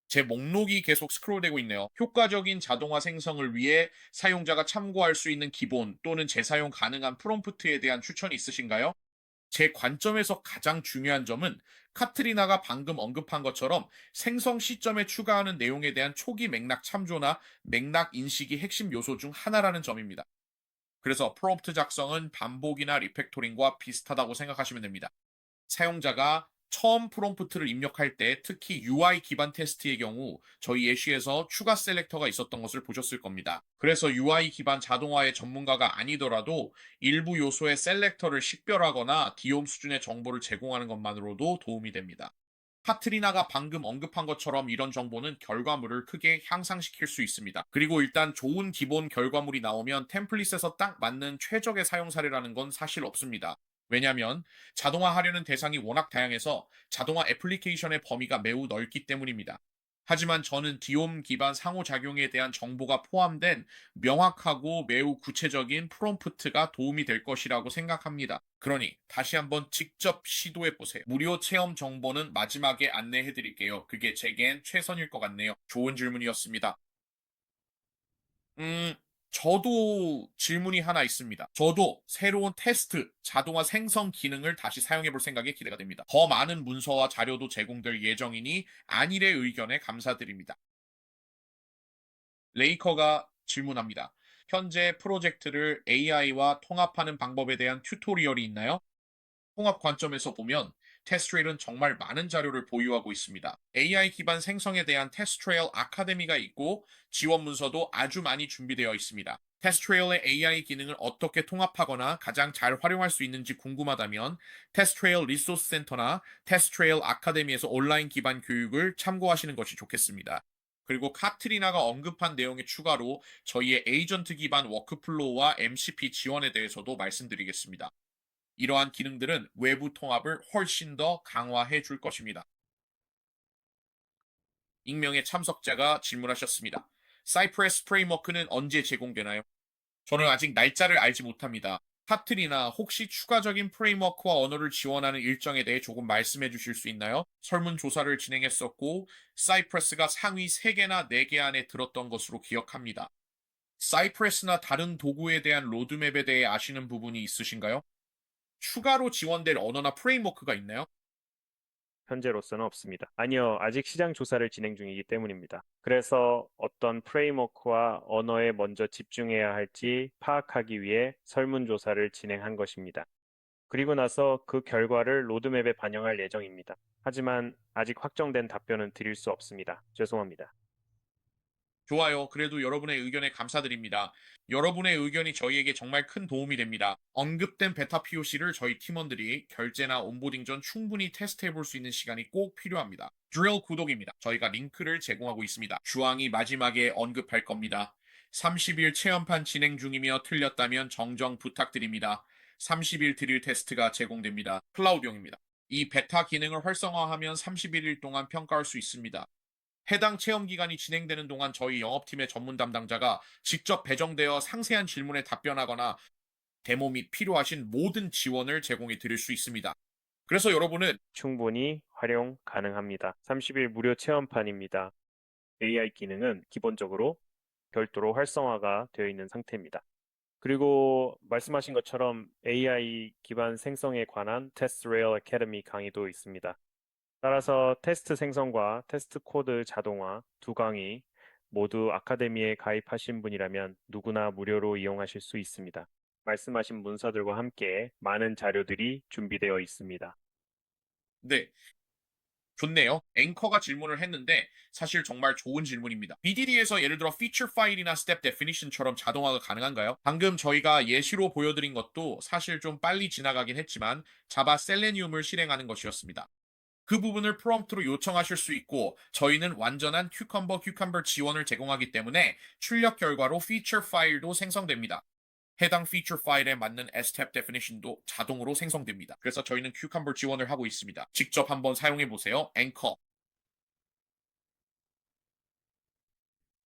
제 목록이 계속 스크롤되고 있네요. 효과적인 자동화 생성을 위해 사용자가 참고할 수 있는 기본 또는 재사용 가능한 프롬프트에 대한 추천이 있으신가요? 제 관점에서 가장 중요한 점은 카트리나가 방금 언급한 것처럼 생성 시점에 추가하는 내용에 대한 초기 맥락 참조나 맥락 인식이 핵심 요소 중 하나라는 점입니다. 그래서 프롬프트 작성은 반복이나 리팩토링과 비슷하다고 생각하시면 됩니다. 사용자가 처음 프롬프트를 입력할 때 특히 UI 기반 테스트의 경우 저희 예시에서 추가 셀렉터가 있었던 것을 보셨을 겁니다. 그래서 UI 기반 자동화의 전문가가 아니더라도 일부 요소의 셀렉터를 식별하거나 디옴 수준의 정보를 제공하는 것만으로도 도움이 됩니다. 카트리나가 방금 언급한 것처럼 이런 정보는 결과물을 크게 향상시킬 수 있습니다. 그리고 일단 좋은 기본 결과물이 나오면 템플릿에서 딱 맞는 최적의 사용 사례라는 건 사실 없습니다. 왜냐하면 자동화하려는 대상이 워낙 다양해서 자동화 애플리케이션의 범위가 매우 넓기 때문입니다. 하지만 저는 디옴 기반 상호작용에 대한 정보가 포함된 명확하고 매우 구체적인 프롬프트가 도움이 될 것이라고 생각합니다. 그러니 다시 한번 직접 시도해 보세요. 무료 체험 정보는 마지막에 안내해 드릴게요. 그게 제겐 최선일 것 같네요. 좋은 질문이었습니다. 음, 저도 질문이 하나 있습니다. 저도 새로운 테스트, 자동화 생성 기능을 다시 사용해 볼 생각에 기대가 됩니다. 더 많은 문서와 자료도 제공될 예정이니 안일의 의견에 감사드립니다. 레이커가 질문합니다. 현재 프로젝트를 AI와 통합하는 방법에 대한 튜토리얼이 있나요? 통합 관점에서 보면 테스트레일은 정말 많은 자료를 보유하고 있습니다. AI 기반 생성에 대한 테스트레일 아카데미가 있고 지원 문서도 아주 많이 준비되어 있습니다. 테스트레일의 AI 기능을 어떻게 통합하거나 가장 잘 활용할 수 있는지 궁금하다면 테스트레일 리소스 센터나 테스트레일 아카데미에서 온라인 기반 교육을 참고하시는 것이 좋겠습니다. 그리고 카트리나가 언급한 내용에 추가로 저희의 에이전트 기반 워크플로우와 MCP 지원에 대해서도 말씀드리겠습니다. 이러한 기능들은 외부 통합을 훨씬 더 강화해 줄 것입니다. 익명의 참석자가 질문하셨습니다. 사이프레스 프레임워크는 언제 제공되나요? 저는 아직 날짜를 알지 못합니다. 카트리나 혹시 추가적인 프레임워크와 언어를 지원하는 일정에 대해 조금 말씀해 주실 수 있나요? 설문조사를 진행했었고 사이프레스가 상위 3개나 4개 안에 들었던 것으로 기억합니다. 사이프레스나 다른 도구에 대한 로드맵에 대해 아시는 부분이 있으신가요? 추가로 지원될 언어나 프레임워크가 있나요? 현재로서는 없습니다. 아니요, 아직 시장 조사를 진행 중이기 때문입니다. 그래서 어떤 프레임워크와 언어에 먼저 집중해야 할지 파악하기 위해 설문조사를 진행한 것입니다. 그리고 나서 그 결과를 로드맵에 반영할 예정입니다. 하지만 아직 확정된 답변은 드릴 수 없습니다. 죄송합니다. 좋아요. 그래도 여러분의 의견에 감사드립니다. 여러분의 의견이 저희에게 정말 큰 도움이 됩니다. 언급된 베타 POC를 저희 팀원들이 결제나 온보딩 전 충분히 테스트해 볼 수 있는 시간이 꼭 필요합니다. 드릴 구독입니다. 저희가 링크를 제공하고 있습니다. 주황이 마지막에 언급할 겁니다. 30일 체험판 진행 중이며 틀렸다면 정정 부탁드립니다. 30일 드릴 테스트가 제공됩니다. 클라우드용입니다. 이 베타 기능을 활성화하면 31일 동안 평가할 수 있습니다. 해당 체험 기간이 진행되는 동안 저희 영업팀의 전문 담당자가 직접 배정되어 상세한 질문에 답변하거나 데모 및 필요하신 모든 지원을 제공해 드릴 수 있습니다. 그래서 여러분은 충분히 활용 가능합니다. 30일 무료 체험판입니다. AI 기능은 기본적으로 별도로 활성화가 되어 있는 상태입니다. 그리고 말씀하신 것처럼 AI 기반 생성에 관한 테스트 레일 아카데미 강의도 있습니다. 따라서 테스트 생성과 테스트 코드 자동화 두 강의 모두 아카데미에 가입하신 분이라면 누구나 무료로 이용하실 수 있습니다. 말씀하신 문서들과 함께 많은 자료들이 준비되어 있습니다. 네, 좋네요. 앵커가 질문을 했는데 사실 정말 좋은 질문입니다. BDD에서 예를 들어 feature file이나 step definition처럼 자동화가 가능한가요? 방금 저희가 예시로 보여드린 것도 사실 좀 빨리 지나가긴 했지만 자바 셀레니움을 실행하는 것이었습니다. 그 부분을 프롬프트로 요청하실 수 있고 저희는 완전한 큐컴버 지원을 제공하기 때문에 출력 결과로 feature 파일도 생성됩니다. 해당 feature 파일에 맞는 step definition도 자동으로 생성됩니다. 그래서 저희는 큐컴버 지원을 하고 있습니다. 직접 한번 사용해 보세요. 앵커.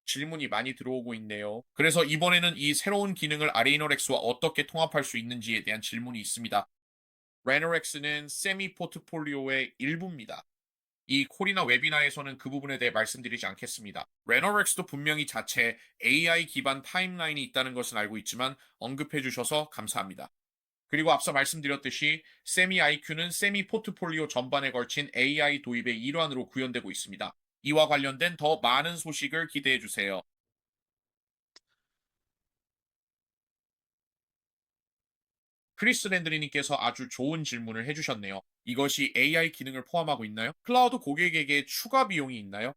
질문이 많이 들어오고 있네요. 그래서 이번에는 이 새로운 기능을 아레이노렉스와 어떻게 통합할 수 있는지에 대한 질문이 있습니다. 레노렉스는 세미 포트폴리오의 일부입니다. 이 콜이나 웨비나에서는 그 부분에 대해 말씀드리지 않겠습니다. 레노렉스도 분명히 자체 AI 기반 타임라인이 있다는 것은 알고 있지만 언급해 주셔서 감사합니다. 그리고 앞서 말씀드렸듯이 세미 IQ는 세미 포트폴리오 전반에 걸친 AI 도입의 일환으로 구현되고 있습니다. 이와 관련된 더 많은 소식을 기대해 주세요. 크리스 랜드리님께서 아주 좋은 질문을 해주셨네요. 이것이 AI 기능을 포함하고 있나요? 클라우드 고객에게 추가 비용이 있나요?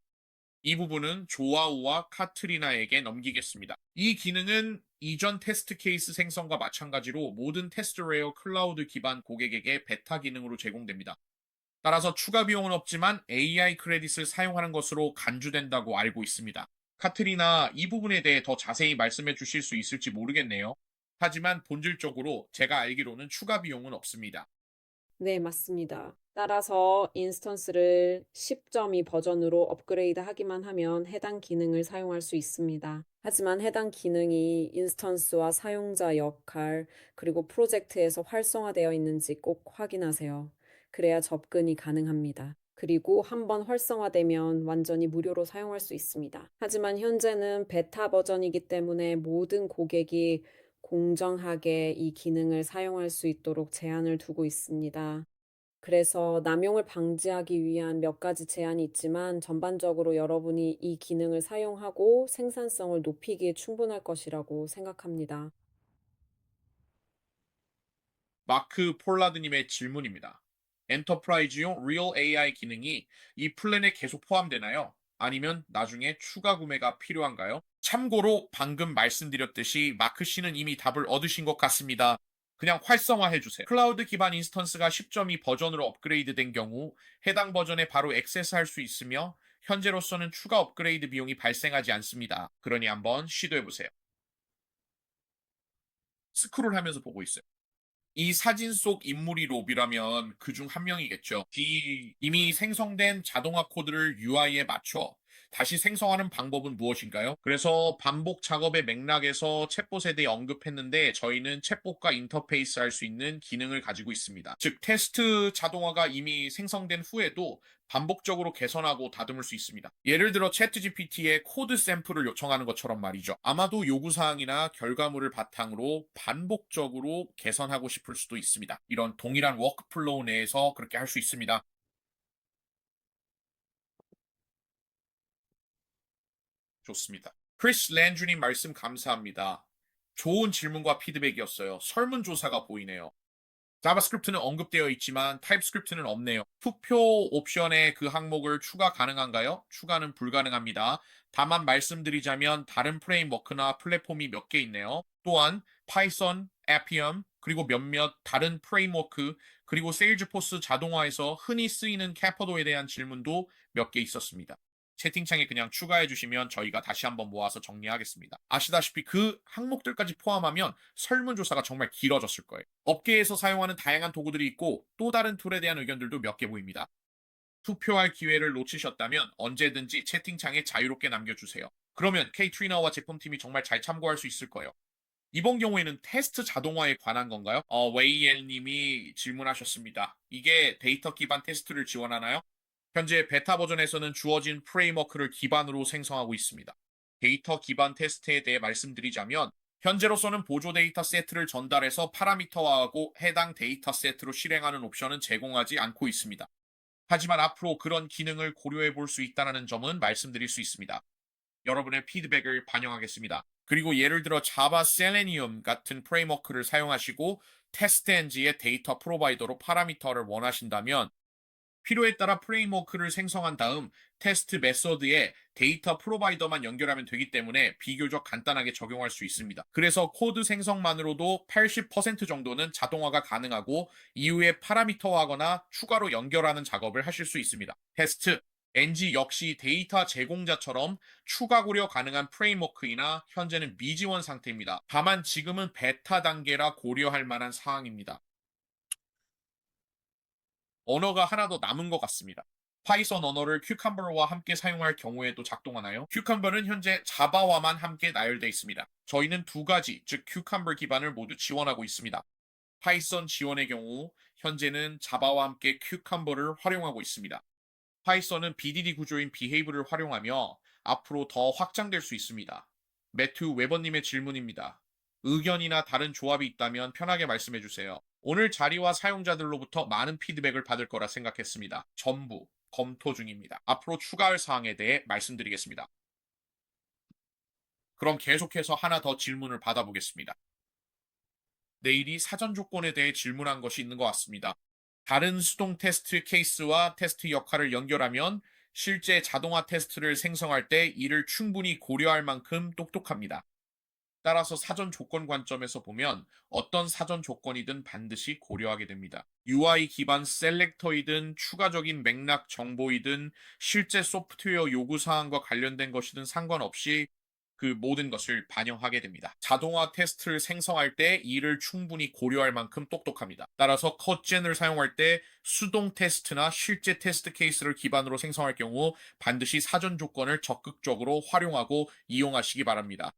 이 부분은 조아우와 카트리나에게 넘기겠습니다. 이 기능은 이전 테스트 케이스 생성과 마찬가지로 모든 테스트웨어 클라우드 기반 고객에게 베타 기능으로 제공됩니다. 따라서 추가 비용은 없지만 AI 크레딧을 사용하는 것으로 간주된다고 알고 있습니다. 카트리나 이 부분에 대해 더 자세히 말씀해 주실 수 있을지 모르겠네요. 하지만 본질적으로 제가 알기로는 추가 비용은 없습니다. 네, 맞습니다. 따라서 인스턴스를 10.2 버전으로 업그레이드 하기만 하면 해당 기능을 사용할 수 있습니다. 하지만 해당 기능이 인스턴스와 사용자 역할, 그리고 프로젝트에서 활성화되어 있는지 꼭 확인하세요. 그래야 접근이 가능합니다. 그리고 한번 활성화되면 완전히 무료로 사용할 수 있습니다. 하지만 현재는 베타 버전이기 때문에 모든 고객이 공정하게 이 기능을 사용할 수 있도록 제한을 두고 있습니다. 그래서 남용을 방지하기 위한 몇 가지 제한이 있지만 전반적으로 여러분이 이 기능을 사용하고 생산성을 높이기에 충분할 것이라고 생각합니다. 마크 폴라드님의 질문입니다. 엔터프라이즈용 Real AI 기능이 이 플랜에 계속 포함되나요? 아니면 나중에 추가 구매가 필요한가요? 참고로 방금 말씀드렸듯이 마크 씨는 이미 답을 얻으신 것 같습니다. 그냥 활성화해 주세요. 클라우드 기반 인스턴스가 10.2 버전으로 업그레이드 된 경우 해당 버전에 바로 액세스할 수 있으며 현재로서는 추가 업그레이드 비용이 발생하지 않습니다. 그러니 한번 시도해 보세요. 스크롤 하면서 보고 있어요. 이 사진 속 인물이 로비라면 그중 한 명이겠죠. 이미 생성된 자동화 코드를 UI에 맞춰 다시 생성하는 방법은 무엇인가요? 그래서 반복 작업의 맥락에서 챗봇에 대해 언급했는데 저희는 챗봇과 인터페이스 할 수 있는 기능을 가지고 있습니다. 즉 테스트 자동화가 이미 생성된 후에도 반복적으로 개선하고 다듬을 수 있습니다. 예를 들어 챗GPT에 코드 샘플을 요청하는 것처럼 말이죠. 아마도 요구사항이나 결과물을 바탕으로 반복적으로 개선하고 싶을 수도 있습니다. 이런 동일한 워크플로우 내에서 그렇게 할 수 있습니다. 좋습니다. 크리스 랜주님 말씀 감사합니다. 좋은 질문과 피드백이었어요. 설문조사가 보이네요. 자바스크립트는 언급되어 있지만 타입스크립트는 없네요. 투표 옵션에 그 항목을 추가 가능한가요? 추가는 불가능합니다. 다만 말씀드리자면 다른 프레임워크나 플랫폼이 몇 개 있네요. 또한 파이썬, 애피엄, 그리고 몇몇 다른 프레임워크, 그리고 세일즈포스 자동화에서 흔히 쓰이는 캐퍼도에 대한 질문도 몇 개 있었습니다. 채팅창에 그냥 추가해 주시면 저희가 다시 한번 모아서 정리하겠습니다. 아시다시피 그 항목들까지 포함하면 설문조사가 정말 길어졌을 거예요. 업계에서 사용하는 다양한 도구들이 있고 또 다른 툴에 대한 의견들도 몇 개 보입니다. 투표할 기회를 놓치셨다면 언제든지 채팅창에 자유롭게 남겨주세요. 그러면 K트리너와 제품팀이 정말 잘 참고할 수 있을 거예요. 이번 경우에는 테스트 자동화에 관한 건가요? 웨이엘 님이 질문하셨습니다. 이게 데이터 기반 테스트를 지원하나요? 현재 베타 버전에서는 주어진 프레임워크를 기반으로 생성하고 있습니다. 데이터 기반 테스트에 대해 말씀드리자면 현재로서는 보조 데이터 세트를 전달해서 파라미터화하고 해당 데이터 세트로 실행하는 옵션은 제공하지 않고 있습니다. 하지만 앞으로 그런 기능을 고려해 볼 수 있다는 점은 말씀드릴 수 있습니다. 여러분의 피드백을 반영하겠습니다. 그리고 예를 들어 자바 셀레니움 같은 프레임워크를 사용하시고 테스트엔지의 데이터 프로바이더로 파라미터를 원하신다면 필요에 따라 프레임워크를 생성한 다음 테스트 메서드에 데이터 프로바이더만 연결하면 되기 때문에 비교적 간단하게 적용할 수 있습니다. 그래서 코드 생성만으로도 80% 정도는 자동화가 가능하고 이후에 파라미터화하거나 추가로 연결하는 작업을 하실 수 있습니다. 테스트 NG 역시 데이터 제공자처럼 추가 고려 가능한 프레임워크이나 현재는 미지원 상태입니다. 다만 지금은 베타 단계라 고려할 만한 사항입니다. 언어가 하나 더 남은 것 같습니다. 파이썬 언어를 큐컴버와 함께 사용할 경우에도 작동하나요? 큐컴버는 현재 자바와만 함께 나열되어 있습니다. 저희는 두 가지, 즉 큐컴버 기반을 모두 지원하고 있습니다. 파이썬 지원의 경우 현재는 자바와 함께 큐컴버를 활용하고 있습니다. 파이썬은 BDD 구조인 비헤이브를 활용하며 앞으로 더 확장될 수 있습니다. 매튜 웨버님의 질문입니다. 의견이나 다른 조합이 있다면 편하게 말씀해 주세요. 오늘 자리와 사용자들로부터 많은 피드백을 받을 거라 생각했습니다. 전부 검토 중입니다. 앞으로 추가할 사항에 대해 말씀드리겠습니다. 그럼 계속해서 하나 더 질문을 받아보겠습니다. 내일이 사전 조건에 대해 질문한 것이 있는 것 같습니다. 다른 수동 테스트 케이스와 테스트 역할을 연결하면 실제 자동화 테스트를 생성할 때 이를 충분히 고려할 만큼 똑똑합니다. 따라서 사전 조건 관점에서 보면 어떤 사전 조건이든 반드시 고려하게 됩니다. UI 기반 셀렉터이든 추가적인 맥락 정보이든 실제 소프트웨어 요구 사항과 관련된 것이든 상관없이 그 모든 것을 반영하게 됩니다. 자동화 테스트를 생성할 때 이를 충분히 고려할 만큼 똑똑합니다. 따라서 컷젠을 사용할 때 수동 테스트나 실제 테스트 케이스를 기반으로 생성할 경우 반드시 사전 조건을 적극적으로 활용하고 이용하시기 바랍니다.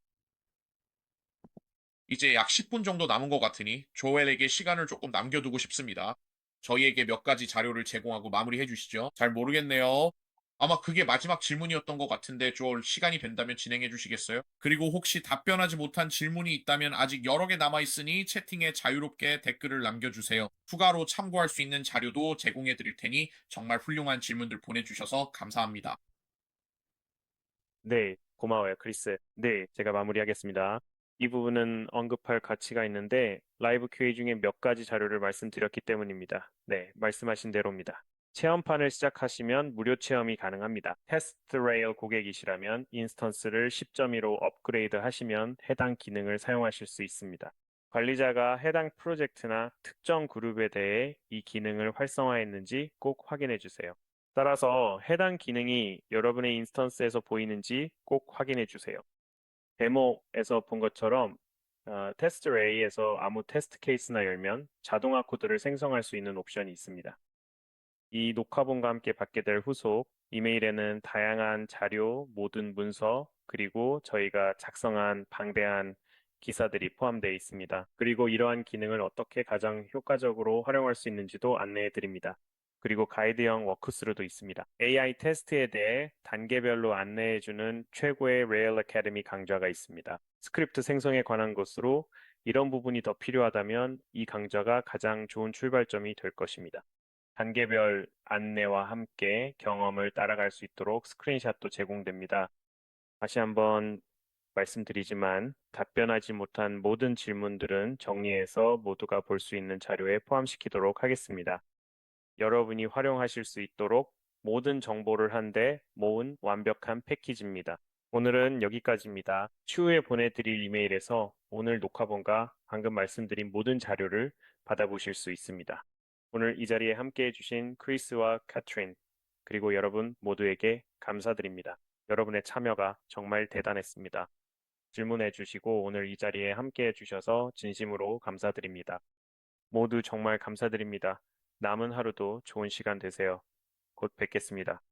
이제 약 10분 정도 남은 것 같으니 조엘에게 시간을 조금 남겨두고 싶습니다. 저희에게 몇 가지 자료를 제공하고 마무리해 주시죠. 잘 모르겠네요. 아마 그게 마지막 질문이었던 것 같은데 조엘 시간이 된다면 진행해 주시겠어요? 그리고 혹시 답변하지 못한 질문이 있다면 아직 여러 개 남아 있으니 채팅에 자유롭게 댓글을 남겨주세요. 추가로 참고할 수 있는 자료도 제공해 드릴 테니 정말 훌륭한 질문들 보내주셔서 감사합니다. 네, 고마워요, 크리스. 네, 제가 마무리하겠습니다. 이 부분은 언급할 가치가 있는데 라이브 QA 중에 몇 가지 자료를 말씀드렸기 때문입니다. 네, 말씀하신 대로입니다. 체험판을 시작하시면 무료 체험이 가능합니다. 테스트 레일 고객이시라면 인스턴스를 10.2로 업그레이드 하시면 해당 기능을 사용하실 수 있습니다. 관리자가 해당 프로젝트나 특정 그룹에 대해 이 기능을 활성화했는지 꼭 확인해 주세요. 따라서 해당 기능이 여러분의 인스턴스에서 보이는지 꼭 확인해 주세요. 데모에서 본 것처럼 테스트 레이에서 아무 테스트 케이스나 열면 자동화 코드를 생성할 수 있는 옵션이 있습니다. 이 녹화본과 함께 받게 될 후속 이메일에는 다양한 자료, 모든 문서, 그리고 저희가 작성한 방대한 기사들이 포함되어 있습니다. 그리고 이러한 기능을 어떻게 가장 효과적으로 활용할 수 있는지도 안내해 드립니다. 그리고 가이드형 워크스루도 있습니다. AI 테스트에 대해 단계별로 안내해주는 최고의 레일 아카데미 강좌가 있습니다. 스크립트 생성에 관한 것으로 이런 부분이 더 필요하다면 이 강좌가 가장 좋은 출발점이 될 것입니다. 단계별 안내와 함께 경험을 따라갈 수 있도록 스크린샷도 제공됩니다. 다시 한번 말씀드리지만 답변하지 못한 모든 질문들은 정리해서 모두가 볼 수 있는 자료에 포함시키도록 하겠습니다. 여러분이 활용하실 수 있도록 모든 정보를 한데 모은 완벽한 패키지입니다. 오늘은 여기까지입니다. 추후에 보내드릴 이메일에서 오늘 녹화본과 방금 말씀드린 모든 자료를 받아보실 수 있습니다. 오늘 이 자리에 함께 해주신 크리스와 카트린, 그리고 여러분 모두에게 감사드립니다. 여러분의 참여가 정말 대단했습니다. 질문해 주시고 오늘 이 자리에 함께 해주셔서 진심으로 감사드립니다. 모두 정말 감사드립니다. 남은 하루도 좋은 시간 되세요. 곧 뵙겠습니다.